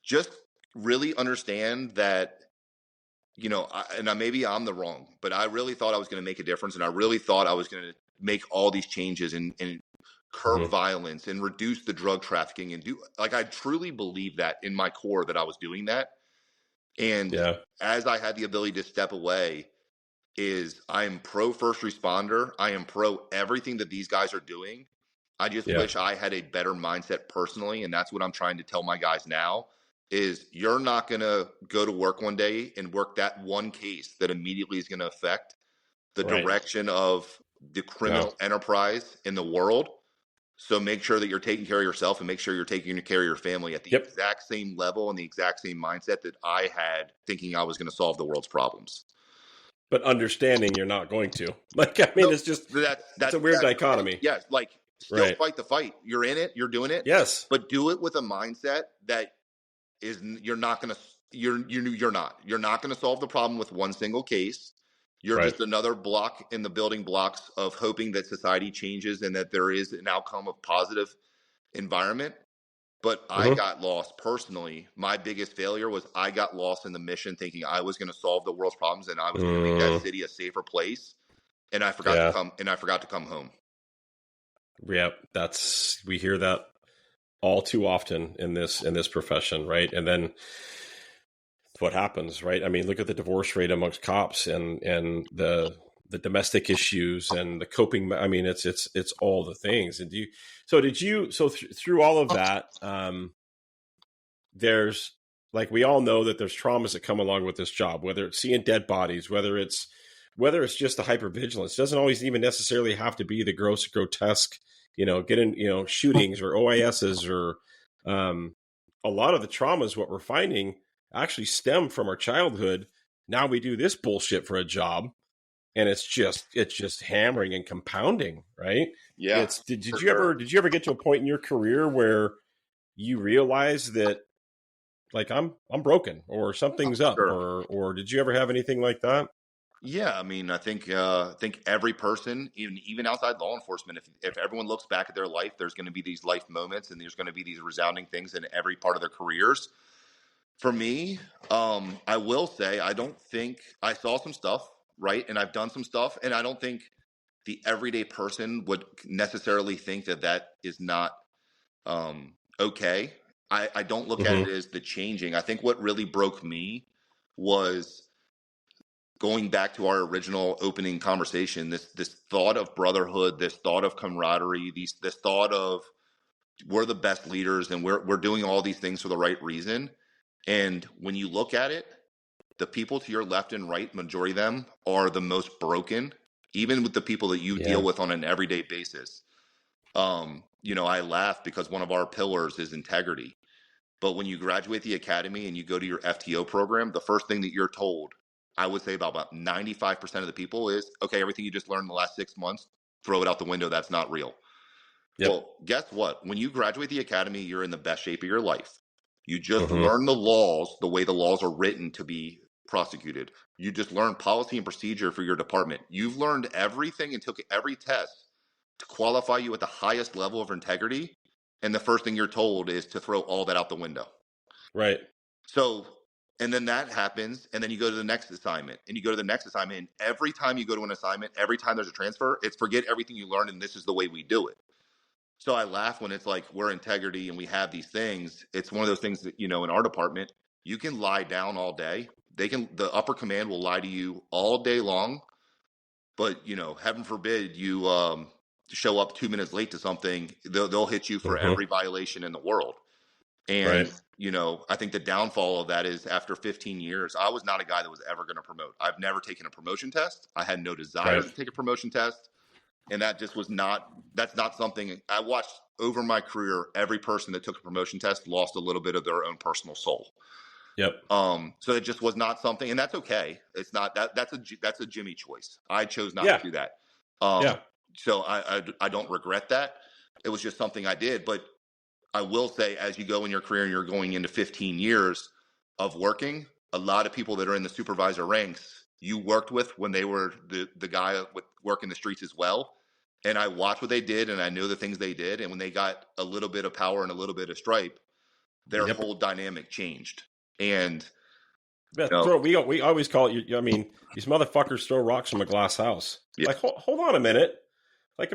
Just really understand that, maybe I'm the wrong, but I really thought I was going to make a difference. And I really thought I was going to make all these changes and curb violence and reduce the drug trafficking and I truly believe that in my core that I was doing that. And as I had the ability to step away, is I am pro first responder. I am pro everything that these guys are doing. I just wish I had a better mindset personally. And that's what I'm trying to tell my guys now is you're not going to go to work one day and work that one case that immediately is going to affect the direction of the criminal enterprise in the world. So make sure that you're taking care of yourself and make sure you're taking care of your family at the exact same level and the exact same mindset that I had thinking I was going to solve the world's problems. But understanding you're not going to. Like, I mean, it's just, that's a weird dichotomy. Yes, like still fight the fight. You're in it. You're doing it. Yes. But do it with a mindset that is you're not going to, you're not going to solve the problem with one single case. You're just another block in the building blocks of hoping that society changes and that there is an outcome of positive environment. But I got lost personally. My biggest failure was I got lost in the mission thinking I was going to solve the world's problems and I was going to make that city a safer place. And I forgot to come home. Yep. We hear that all too often in this profession. Right. And then what happens, right? I mean, look at the divorce rate amongst cops and the domestic issues and the coping. I mean, it's all the things. And through all of that, there's like, we all know that there's traumas that come along with this job, whether it's seeing dead bodies, whether it's just the hypervigilance. It doesn't always even necessarily have to be the grotesque, getting, shootings or OISs or, a lot of the traumas, what we're finding actually stem from our childhood. Now we do this bullshit for a job and it's just hammering and compounding, right? Yeah. Did you ever get to a point in your career where you realize that like I'm broken or something's up or did you ever have anything like that? Yeah, I mean, I think every person, even outside law enforcement, if everyone looks back at their life, there's going to be these life moments and there's going to be these resounding things in every part of their careers. For me, I will say I don't think I saw some stuff, right? And I've done some stuff, and I don't think the everyday person would necessarily think that is not okay. I don't look at it as the changing. I think what really broke me was going back to our original opening conversation, this thought of brotherhood, this thought of camaraderie, this thought of we're the best leaders and we're doing all these things for the right reason. And when you look at it, the people to your left and right, majority of them are the most broken, even with the people that you deal with on an everyday basis. I laugh because one of our pillars is integrity. But when you graduate the academy and you go to your FTO program, the first thing that you're told, I would say about 95% of the people is, okay, everything you just learned in the last 6 months, throw it out the window. That's not real. Yep. Well, guess what? When you graduate the academy, you're in the best shape of your life. You just learn the laws, the way the laws are written to be prosecuted. You just learn policy and procedure for your department. You've learned everything and took every test to qualify you at the highest level of integrity. And the first thing you're told is to throw all that out the window. Right. So, and then that happens. And then you go to the next assignment and you go to the next assignment. And every time you go to an assignment, every time there's a transfer, it's forget everything you learned. And this is the way we do it. So I laugh when it's like we're integrity and we have these things. It's one of those things that, in our department, you can lie down all day. The upper command will lie to you all day long. But, heaven forbid you show up 2 minutes late to something, they'll hit you for every violation in the world. And, I think the downfall of that is after 15 years, I was not a guy that was ever going to promote. I've never taken a promotion test. I had no desire to take a promotion test. And that just that's not something I watched over my career. Every person that took a promotion test lost a little bit of their own personal soul. Yep. So it just was not something, and that's okay. It's not that's a Jimmy choice. I chose not to do that. So I don't regret that. It was just something I did. But I will say, as you go in your career and you're going into 15 years of working, a lot of people that are in the supervisor ranks you worked with when they were the guy with working the streets as well. And I watched what they did and I knew the things they did. And when they got a little bit of power and a little bit of stripe, their whole dynamic changed. And we always call it, these motherfuckers throw rocks from a glass house. Yeah. Like, hold on a minute. Like,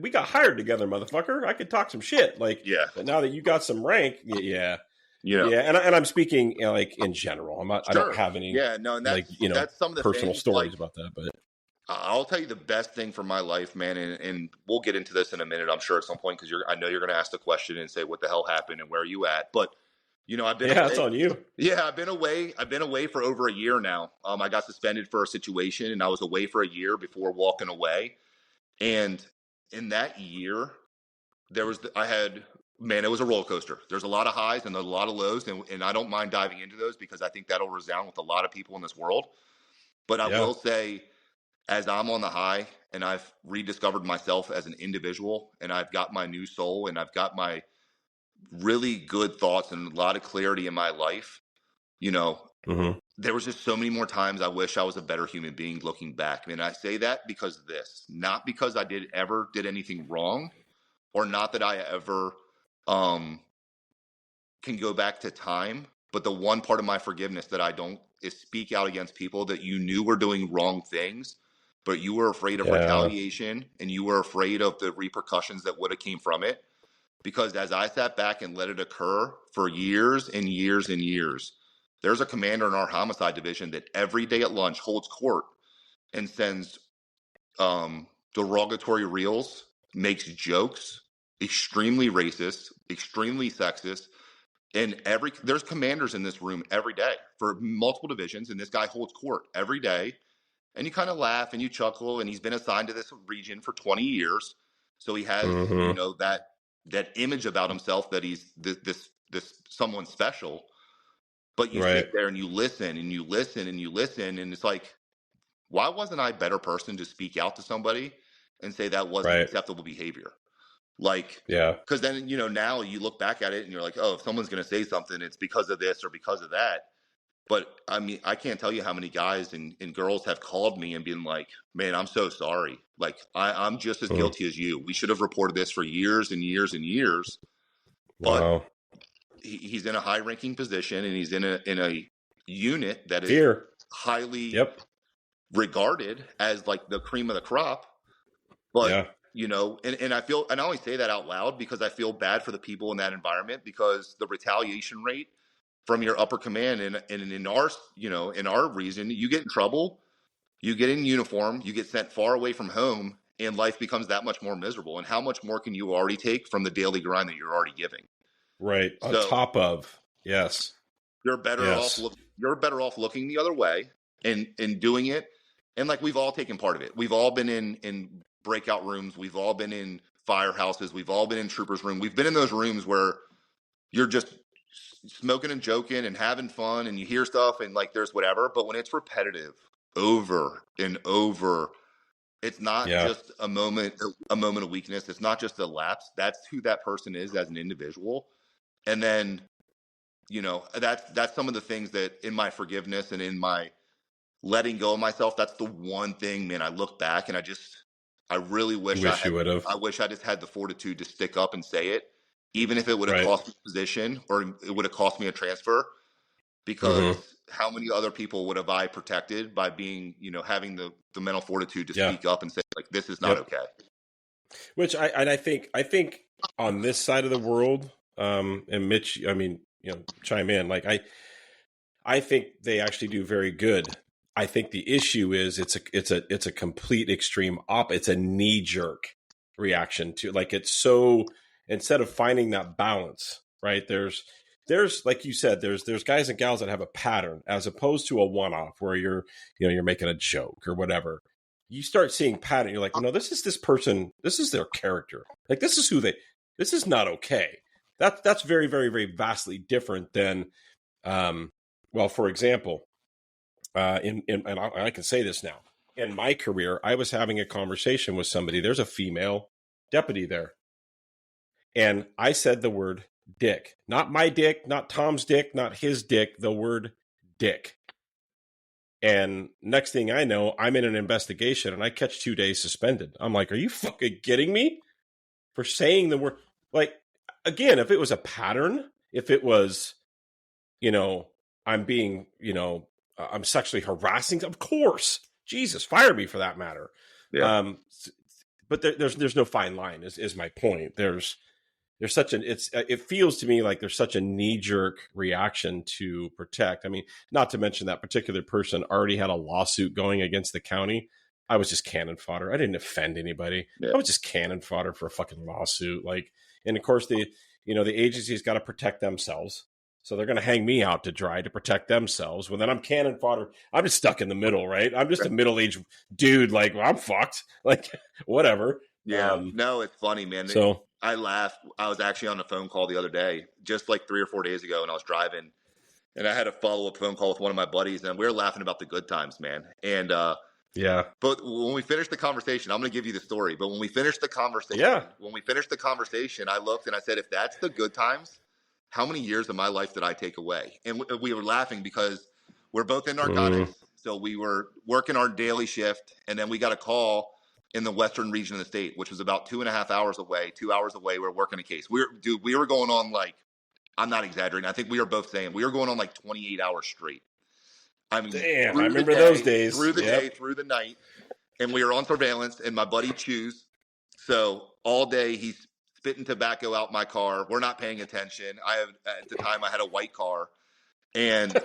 we got hired together, motherfucker. I could talk some shit. Like, but now that you got some rank, You know, Yeah, and I'm speaking like in general. I don't have any and that's that's some of the personal things, stories about that, but I'll tell you the best thing for my life, man, and we'll get into this in a minute, I'm sure at some point, because I know you're going to ask the question and say, "What the hell happened and where are you at?" But I've been away. That's on you. Yeah, I've been away. I've been away for over a year now. I got suspended for a situation, and I was away for a year before walking away. And in that year, it was a roller coaster. There's a lot of highs and a lot of lows, and I don't mind diving into those because I think that'll resound with a lot of people in this world. But I will say, as I'm on the high and I've rediscovered myself as an individual and I've got my new soul and I've got my really good thoughts and a lot of clarity in my life, there was just so many more times I wish I was a better human being looking back. And I say that because of this, not because I ever did anything wrong, or not that I ever can go back to time. But the one part of my forgiveness that I don't is speak out against people that you knew were doing wrong things, but you were afraid of retaliation and you were afraid of the repercussions that would have came from it. Because as I sat back and let it occur for years and years and years, there's a commander in our homicide division that every day at lunch holds court and sends derogatory reels, makes jokes, extremely racist, extremely sexist. And there's commanders in this room every day for multiple divisions, and this guy holds court every day. And you kind of laugh and you chuckle, and he's been assigned to this region for 20 years. So he has, that image about himself that he's this someone special. But you sit there and you listen and you listen and you listen, and it's like, why wasn't I a better person to speak out to somebody and say that wasn't acceptable behavior? Because then, now you look back at it and you're like, oh, if someone's going to say something, it's because of this or because of that. But I mean, I can't tell you how many guys and girls have called me and been like, man, I'm so sorry. Like, I'm just as guilty as you. We should have reported this for years and years and years. But he's in a high ranking position and he's in a unit that is highly regarded as like the cream of the crop. But and I feel, and I only say that out loud because I feel bad for the people in that environment, because the retaliation rate from your upper command and in our, in our reason, you get in trouble, you get in uniform, you get sent far away from home, and life becomes that much more miserable. And how much more can you already take from the daily grind that you're already giving? Right. On top of, you're better off. You're better off looking the other way and doing it. And like, we've all taken part of it. We've all been in breakout rooms. We've all been in firehouses. We've all been in troopers' room. We've been in those rooms where you're just smoking and joking and having fun, and you hear stuff and like there's whatever. But when it's repetitive over and over, it's not just a moment of weakness. It's not just a lapse. That's who that person is as an individual. And then, that's some of the things that in my forgiveness and in my letting go of myself, that's the one thing, man, I look back and I really wish you would have. I wish I just had the fortitude to stick up and say it, even if it would have cost me a position or it would have cost me a transfer, because how many other people would have I protected by being, having the mental fortitude to speak up and say, like, this is not okay. Which I think on this side of the world, and Mitch, I mean, chime in. Like, I think they actually do very good. I think the issue is it's a complete extreme it's a knee jerk reaction to, like, it's so, instead of finding that balance, right? There's like you said, there's guys and gals that have a pattern as opposed to a one-off where you're making a joke or whatever. You start seeing pattern. You're like, well, no, this is this person. This is their character. Like, this is not okay. That's very, very, very vastly different than, well, for example, and I can say this now. In my career, I was having a conversation with somebody. There's a female deputy there. And I said the word dick. Not my dick, not Tom's dick, not his dick, the word dick. And next thing I know, I'm in an investigation and I catch 2 days suspended. I'm like, are you fucking kidding me? For saying the word, like, again, if it was a pattern, if it was, I'm being, I'm sexually harassing, of course, Jesus, fire me for that matter. Yeah. But there's no fine line is my point. there's such it feels to me like there's such a knee-jerk reaction to protect. I mean, not to mention that particular person already had a lawsuit going against the county. I was just cannon fodder. I didn't offend anybody. Yeah. I was just cannon fodder for a fucking lawsuit. Like, and of course the agency's got to protect themselves. So they're going to hang me out to dry to protect themselves. Well, then I'm cannon fodder. I'm just stuck in the middle, right? I'm just a middle-aged dude. Like, well, I'm fucked. Like, whatever. Yeah. No, it's funny, man. So I laughed. I was actually on a phone call the other day, just like 3 or 4 days ago, and I was driving, and I had a follow-up phone call with one of my buddies, and we were laughing about the good times, man. And yeah. But when we finished the conversation, I'm going to give you the story. But when we finished the conversation, I looked and I said, if that's the good times, how many years of my life did I take away? And we were laughing because we're both in narcotics. So we were working our daily shift, and then we got a call in the western region of the state, which was about 2.5 hours away. 2 hours away, we were working a case. We were going on, like, I'm not exaggerating. I think we were both saying we were going on like 28 hours straight. I mean, damn, I remember those days. Through the day, through the night. And we were on surveillance, and my buddy Chews. So all day he's spitting tobacco out my car. We're not paying attention. At the time I had a white car. And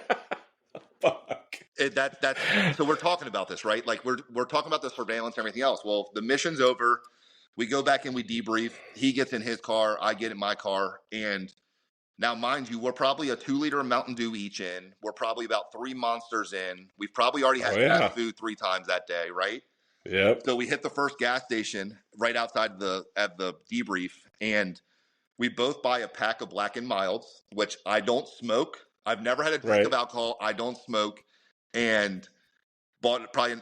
fuck. So we're talking about this, right? Like we're talking about the surveillance and everything else. Well, the mission's over. We go back and we debrief. He gets in his car. I get in my car. And now, mind you, we're probably a 2-liter of Mountain Dew each in. We're probably about 3 Monsters in. We've probably already had fast food 3 times that day, right? Yep. So we hit the first gas station right outside at the debrief, and we both buy a pack of Black and Milds, which I don't smoke. I've never had a drink of alcohol. I don't smoke, and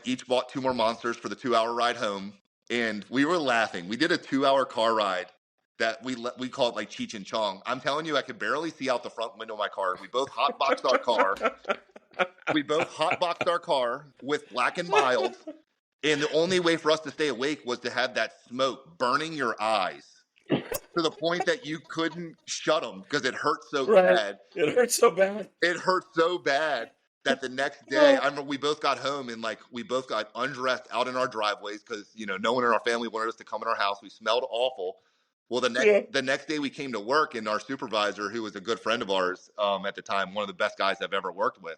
each bought 2 more Monsters for the 2-hour ride home. And we were laughing. We did a 2-hour car ride that we call it like Cheech and Chong. I'm telling you, I could barely see out the front window of my car. We both hotboxed our car. With Black and Milds. And the only way for us to stay awake was to have that smoke burning your eyes to the point that you couldn't shut them because it hurt so bad. It hurt so bad. It hurt so bad that the next day, I remember we both got home and we both got undressed out in our driveways because, no one in our family wanted us to come in our house. We smelled awful. Well, the next day we came to work, and our supervisor, who was a good friend of ours at the time, one of the best guys I've ever worked with,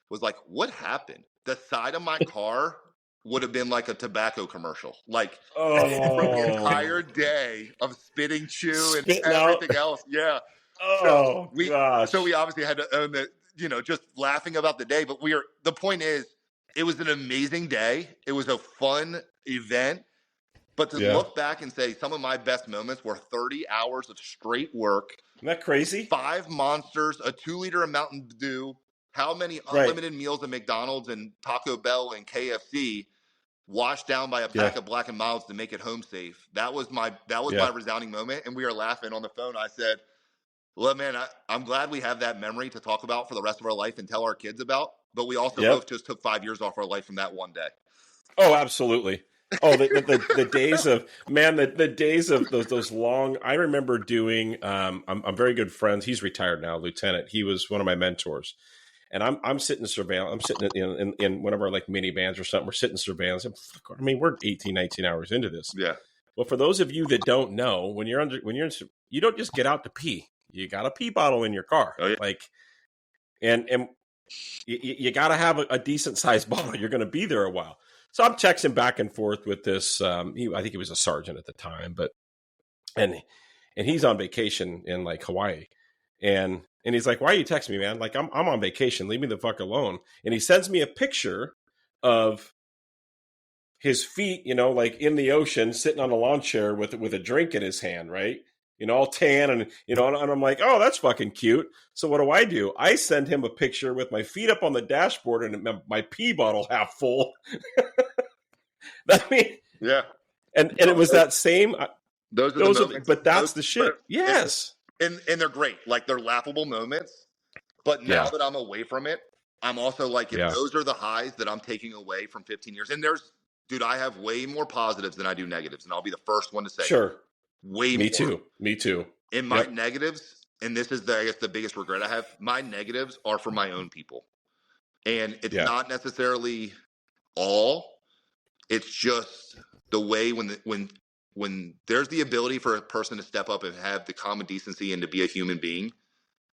was like, what happened? The side of my car would have been like a tobacco commercial. Like from the entire day of spitting chew and everything else. Yeah. Oh, gosh. So we obviously had to own that, just laughing about the day. But the point is, it was an amazing day. It was a fun event. But to look back and say some of my best moments were 30 hours of straight work. Isn't that crazy? 5 Monsters, a 2-liter of Mountain Dew, how many unlimited meals at McDonald's and Taco Bell and KFC washed down by a pack of Black and Milds to make it home safe. That was my resounding moment. And we were laughing on the phone. I said, well, man, I'm glad we have that memory to talk about for the rest of our life and tell our kids about. But we also both just took 5 years off our life from that one day. Oh, absolutely. Oh, the days of the days of those long. I remember doing. I'm very good friends. He's retired now, Lieutenant. He was one of my mentors, and I'm sitting surveillance. I'm sitting in one of our like minivans or something. We're sitting surveillance. I mean, we're 18, 19 hours into this. Yeah. Well, for those of you that don't know, when you're you don't just get out to pee. You got a pee bottle in your car, and you got to have a decent sized bottle. You're going to be there a while. So I'm texting back and forth with this. I think he was a sergeant at the time, and he's on vacation in like Hawaii, and he's like, "Why are you texting me, man? Like I'm on vacation. Leave me the fuck alone." And he sends me a picture of his feet, like in the ocean, sitting on a lawn chair with a drink in his hand, right? All tan and and I'm like, "Oh, that's fucking cute." So what do? I send him a picture with my feet up on the dashboard and my pee bottle half full. I mean, yeah. And it was that same. Those are but that's the shit. Yes. And they're great. Like they're laughable moments. But now that I'm away from it, I'm also like, if those are the highs that I'm taking away from 15 years, and dude, I have way more positives than I do negatives, and I'll be the first one to say, sure. Way more. Me too. In my negatives, and this is the biggest regret I have, my negatives are for my own people. And it's not necessarily all. It's just the way when when there's the ability for a person to step up and have the common decency and to be a human being,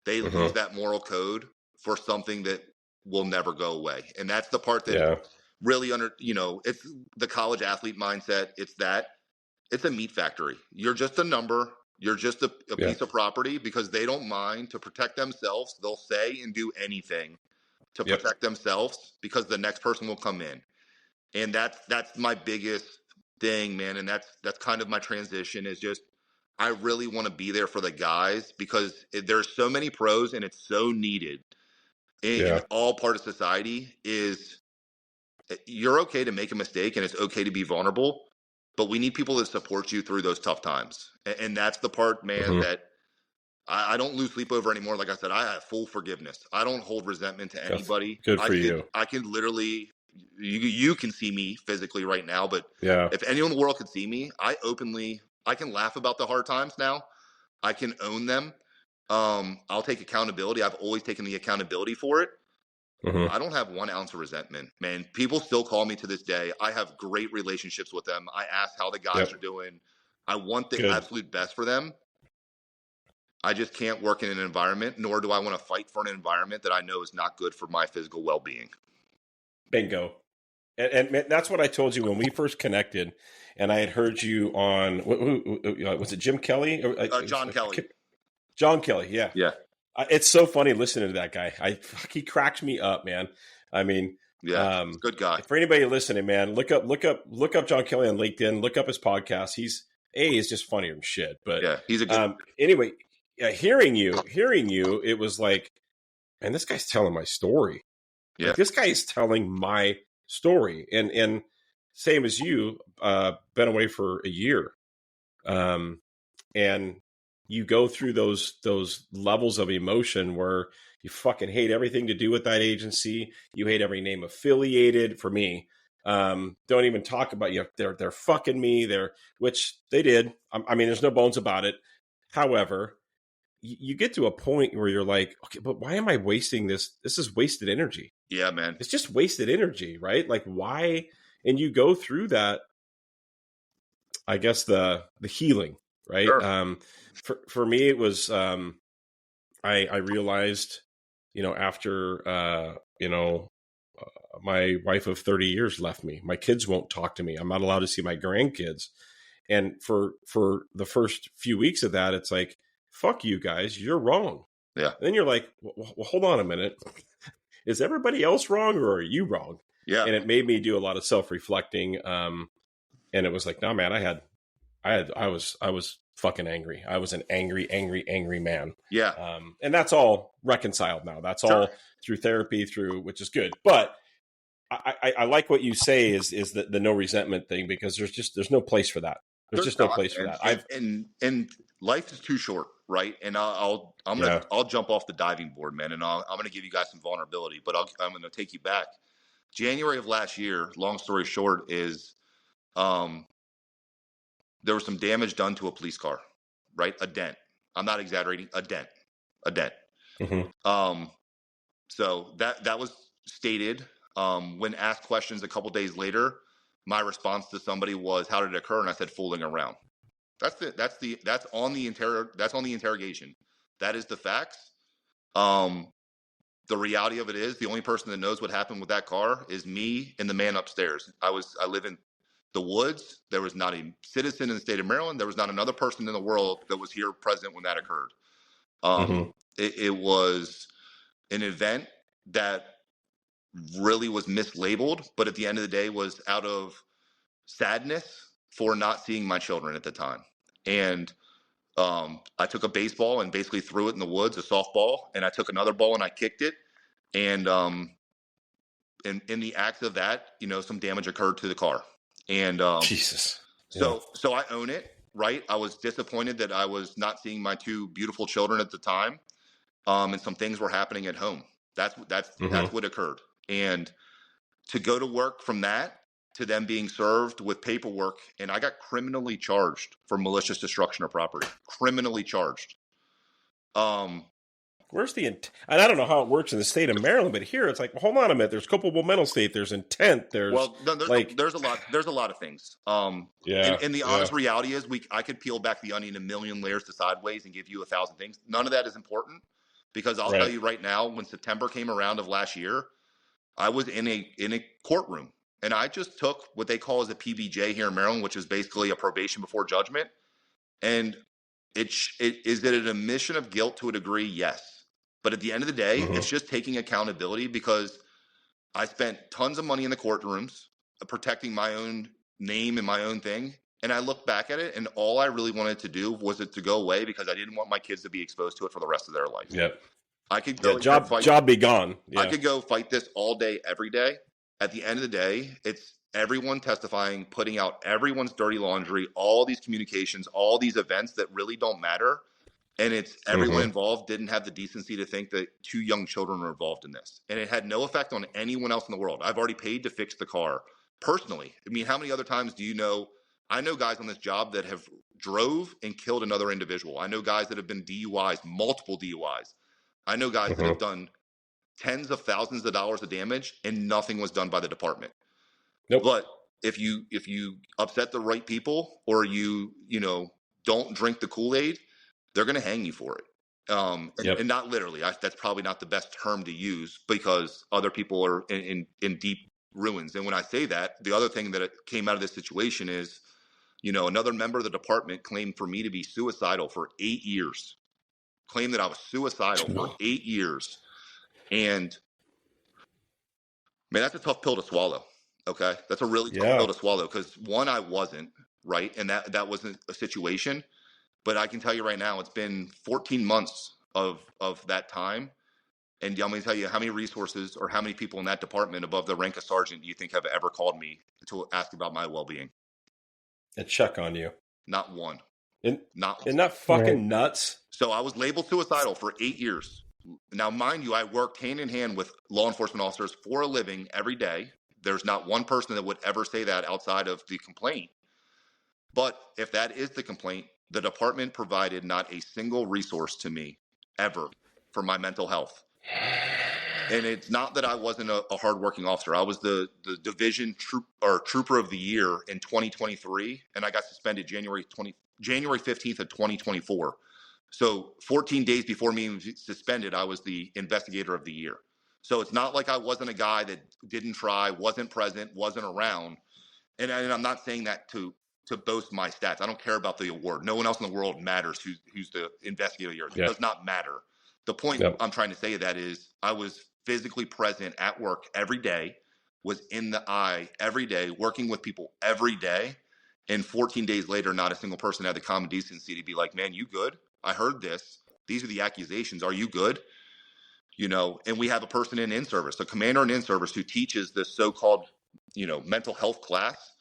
they lose that moral code for something that will never go away. And that's the part that really it's the college athlete mindset. It's a meat factory. You're just a number. You're just a piece of property, because they don't mind to protect themselves. They'll say and do anything to protect themselves, because the next person will come in. And that's my biggest thing, man. And that's kind of my transition, is just, I really want to be there for the guys, because there's so many pros and it's so needed in all part of society. Is you're okay to make a mistake and it's okay to be vulnerable, but we need people that support you through those tough times. And that's the part, man, that I don't lose sleep over anymore. Like I said, I have full forgiveness. I don't hold resentment to anybody. Good for you. I can literally, you can see me physically right now, but if anyone in the world could see me, I can laugh about the hard times now. I can own them. I'll take accountability. I've always taken the accountability for it. I don't have 1 ounce of resentment, man. People still call me to this day. I have great relationships with them. I ask how the guys are doing. I want the absolute best for them. I just can't work in an environment, nor do I want to fight for an environment that I know is not good for my physical well-being. Bingo. And that's what I told you when we first connected, and I had heard you on, was it Jim Kelly? John Kelly. John Kelly, yeah. Yeah. It's so funny listening to that guy. He cracks me up, man. I mean, good guy. For anybody listening, man, look up John Kelly on LinkedIn. Look up his podcast. He's just funnier than shit. But he's a good. Anyway, hearing you, it was like, man, this guy's telling my story. Yeah, like, this guy is telling my story, and same as you, been away for a year, and you go through those levels of emotion where you fucking hate everything to do with that agency. You hate every name affiliated. For me, don't even talk about you. They're fucking me. Which they did. I mean, there's no bones about it. However, you get to a point where you're like, okay, but why am I wasting this? This is wasted energy. Yeah, man. It's just wasted energy, right? Like, why? And you go through that, I guess, the healing, right? Sure. For me, it was, I realized, after, my wife of 30 years left me. My kids won't talk to me. I'm not allowed to see my grandkids. And for the first few weeks of that, it's like, fuck you guys, you're wrong. Yeah. And then you're like, well, hold on a minute. Is everybody else wrong, or are you wrong? Yeah. And it made me do a lot of self-reflecting. And it was like, no, man, I was fucking angry. I was an angry man. Yeah. And that's all reconciled now. That's all through therapy, which is good. But I like what you say is the no resentment thing, because there's no place for that. There's just no place for that. And life is too short, right? And I'll jump off the diving board, man, and I'm gonna give you guys some vulnerability, but I'm gonna take you back. January of last year. Long story short is, there was some damage done to a police car, right? A dent. I'm not exaggerating. A dent. Mm-hmm. So that was stated. When asked questions a couple days later, my response to somebody was, "How did it occur?" And I said, "Fooling around." That's on the interrogation. That is the facts. The reality of it is, the only person that knows what happened with that car is me and the man upstairs. I live in the woods. There was not a citizen in the state of Maryland. There was not another person in the world that was here present when that occurred. It was an event that really was mislabeled, but at the end of the day was out of sadness for not seeing my children at the time. And I took a baseball and basically threw it in the woods, a softball, and I took another ball and I kicked it. And in the act of that, some damage occurred to the car. And Jesus. So I own it, right? I was disappointed that I was not seeing my 2 beautiful children at the time. And some things were happening at home. That's what occurred. And to go to work from that to them being served with paperwork, and I got criminally charged for malicious destruction of property. Criminally charged. Where's the intent? And I don't know how it works in the state of Maryland, but here it's like, well, hold on a minute. There's culpable mental state. There's intent. There's there's a lot. There's a lot of things. And the honest reality is, I could peel back the onion a million layers to sideways and give you 1,000 things. None of that is important, because I'll tell you right now, when September came around of last year, I was in a courtroom, and I just took what they call as a PBJ here in Maryland, which is basically a probation before judgment. And is it an admission of guilt to a degree? Yes. But at the end of the day, it's just taking accountability, because I spent tons of money in the courtrooms protecting my own name and my own thing. And I look back at it, and all I really wanted to do was it to go away, because I didn't want my kids to be exposed to it for the rest of their life. Yep. I could go job be gone. Yeah. I could go fight this all day, every day. At the end of the day, it's everyone testifying, putting out everyone's dirty laundry, all these communications, all these events that really don't matter. And it's everyone involved didn't have the decency to think that 2 young children were involved in this. And it had no effect on anyone else in the world. I've already paid to fix the car personally. I mean, how many other times do you know? I know guys on this job that have drove and killed another individual. I know guys that have been DUIs, multiple DUIs. I know guys that have done tens of thousands of dollars of damage, and nothing was done by the department. Nope. But if you upset the right people, or you don't drink the Kool-Aid, they're going to hang you for it. And not literally. That's probably not the best term to use, because other people are in deep ruins. And when I say that, the other thing that came out of this situation is, another member of the department claimed for me to be suicidal for 8 years. Claimed that I was suicidal for 8 years. And man, that's a tough pill to swallow. Okay. That's a really tough pill to swallow, because one, I wasn't, right. And that wasn't a situation. But I can tell you right now, it's been 14 months of that time. And I'm going to tell you how many resources or how many people in that department above the rank of sergeant do you think have ever called me to ask about my well-being? And check on you. Not one. Isn't that fucking nuts? So I was labeled suicidal for 8 years. Now, mind you, I worked hand in hand with law enforcement officers for a living every day. There's not one person that would ever say that outside of the complaint. But if that is the complaint, the department provided not a single resource to me ever for my mental health. And it's not that I wasn't a hardworking officer. I was the division trooper of the year in 2023, and I got suspended January 15th of 2024. So 14 days before me being suspended, I was the investigator of the year. So it's not like I wasn't a guy that didn't try, wasn't present, wasn't around. And I'm not saying that to boast my stats. I don't care about the award. No one else in the world matters who's the investigator of the year. It does not matter. The point I'm trying to say that is, I was physically present at work every day, was in the eye every day, working with people every day. And 14 days later, not a single person had the common decency to be like, man, you good? I heard this. These are the accusations. Are you good? And we have a person in in-service, a commander in in-service, who teaches this so-called, mental health class.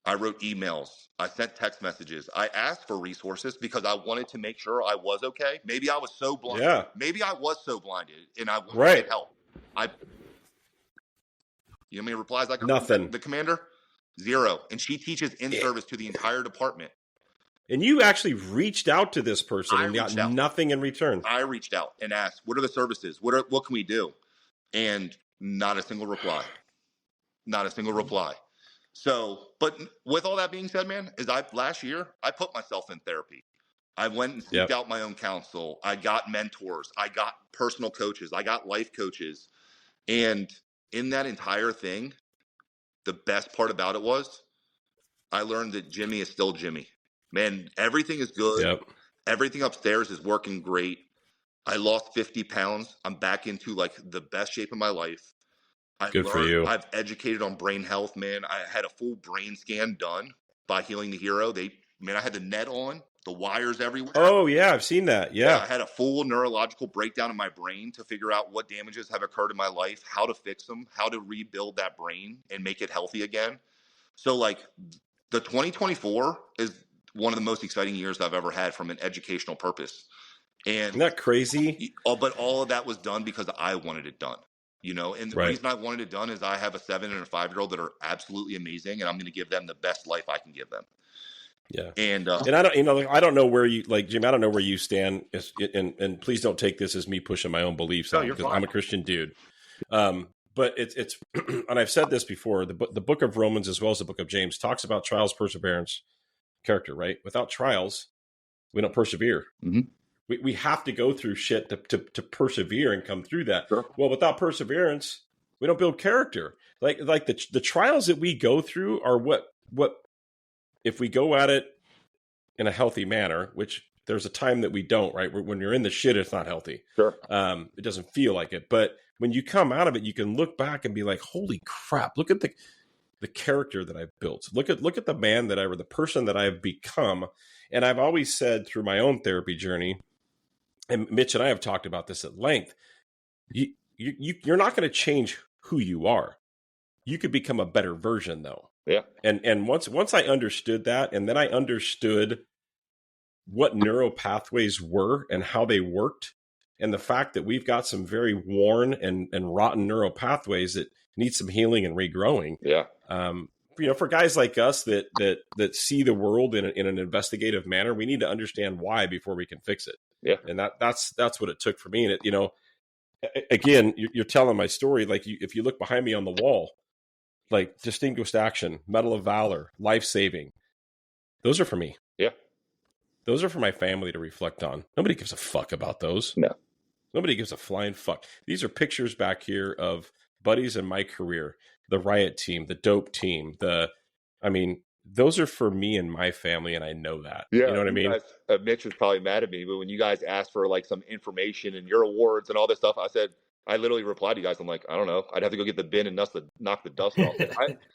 I wrote emails. I sent text messages. I asked for resources because I wanted to make sure I was okay. Maybe I was so blinded. Yeah. Maybe I was so blinded, and I wanted to get help. You know how many replies I got? Nothing. The commander? 0. And she teaches in service to the entire department. And you actually reached out to this person and got nothing in return. I reached out and asked, what are the services? What can we do? And not a single reply. Not a single reply. So, but with all that being said, man, last year, I put myself in therapy. I went and seeked out my own counsel. I got mentors. I got personal coaches. I got life coaches. And in that entire thing, the best part about it was I learned that Jimmy is still Jimmy. Man, everything is good. Yep. Everything upstairs is working great. I lost 50 pounds. I'm back into like the best shape of my life. Good for you. I've educated on brain health, man. I had a full brain scan done by Healing the Hero. I had the net on, the wires everywhere. Oh, yeah, I've seen that. Yeah. I had a full neurological breakdown in my brain to figure out what damages have occurred in my life, how to fix them, how to rebuild that brain and make it healthy again. So, like, the 2024 is one of the most exciting years I've ever had from an educational purpose. And isn't that crazy? But all of that was done because I wanted it done. And the reason I wanted it done is I have a 7 and a 5-year-old that are absolutely amazing, and I'm going to give them the best life I can give them. Yeah. And I don't know where you, like, Jim, I don't know where you stand, and please don't take this as me pushing my own beliefs out, because I'm a Christian dude. But it's and I've said this before, the book of Romans as well as the book of James talks about trials, perseverance, character, right? Without trials, we don't persevere. Mm-hmm. We have to go through shit to persevere and come through that. Sure. Well, without perseverance, we don't build character. Like the trials that we go through are what if we go at it in a healthy manner, which there's a time that we don't, right? When you're in the shit, it's not healthy. Sure. It doesn't feel like it. But when you come out of it, you can look back and be like, holy crap, look at the character that I've built. Look at the man that the person that I've become. And I've always said through my own therapy journey, and Mitch and I have talked about this at length, you're not going to change who you are. You could become a better version, though. Yeah. And once I understood that, and then I understood what neural pathways were and how they worked, and the fact that we've got some very worn and rotten neural pathways that need some healing and regrowing. Yeah. For guys like us that see the world in an investigative manner, we need to understand why before we can fix it. Yeah. And that's what it took for me. And again, you're telling my story. Like, if you look behind me on the wall, like Distinguished Action, Medal of Valor, Life Saving, those are for me. Yeah. Those are for my family to reflect on. Nobody gives a fuck about those. No. Nobody gives a flying fuck. These are pictures back here of buddies in my career, the riot team, the dope team, those are for me and my family, and I know that. Yeah, you know what I mean? Guys, Mitch was probably mad at me, but when you guys asked for like some information and your awards and all this stuff, I literally replied to you guys. I'm like, I don't know. I'd have to go get the bin and knock the dust off.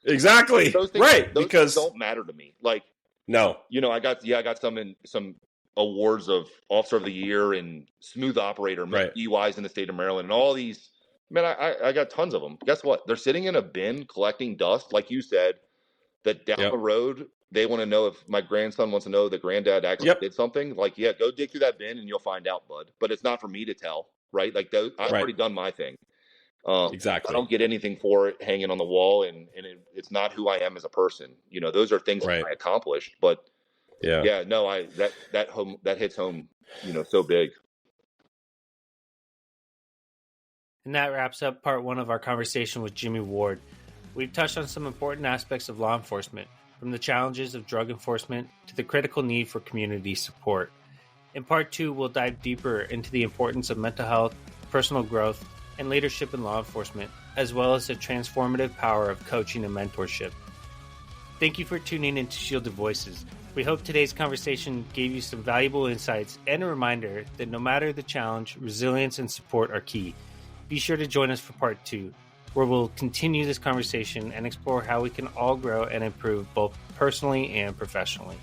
Exactly. Those things, right. Those because things don't matter to me. Like, no, I got some awards of Officer of the Year and Smooth Operator, right. DUIs in the state of Maryland, and all these. Man, I got tons of them. Guess what? They're sitting in a bin collecting dust, like you said. That down the road, they want to know if my grandson wants to know that granddad actually did something. Like, yeah, go dig through that bin and you'll find out, bud. But it's not for me to tell, right? Like, I've already done my thing. Exactly. I don't get anything for it hanging on the wall, and it's not who I am as a person. Those are things that I accomplished. But that hits home, so big. And that wraps up part one of our conversation with Jimmy Ward. We've touched on some important aspects of law enforcement, from the challenges of drug enforcement to the critical need for community support. In part two, we'll dive deeper into the importance of mental health, personal growth, and leadership in law enforcement, as well as the transformative power of coaching and mentorship. Thank you for tuning in to Shielded Voices. We hope today's conversation gave you some valuable insights and a reminder that no matter the challenge, resilience and support are key. Be sure to join us for part two, where we'll continue this conversation and explore how we can all grow and improve both personally and professionally.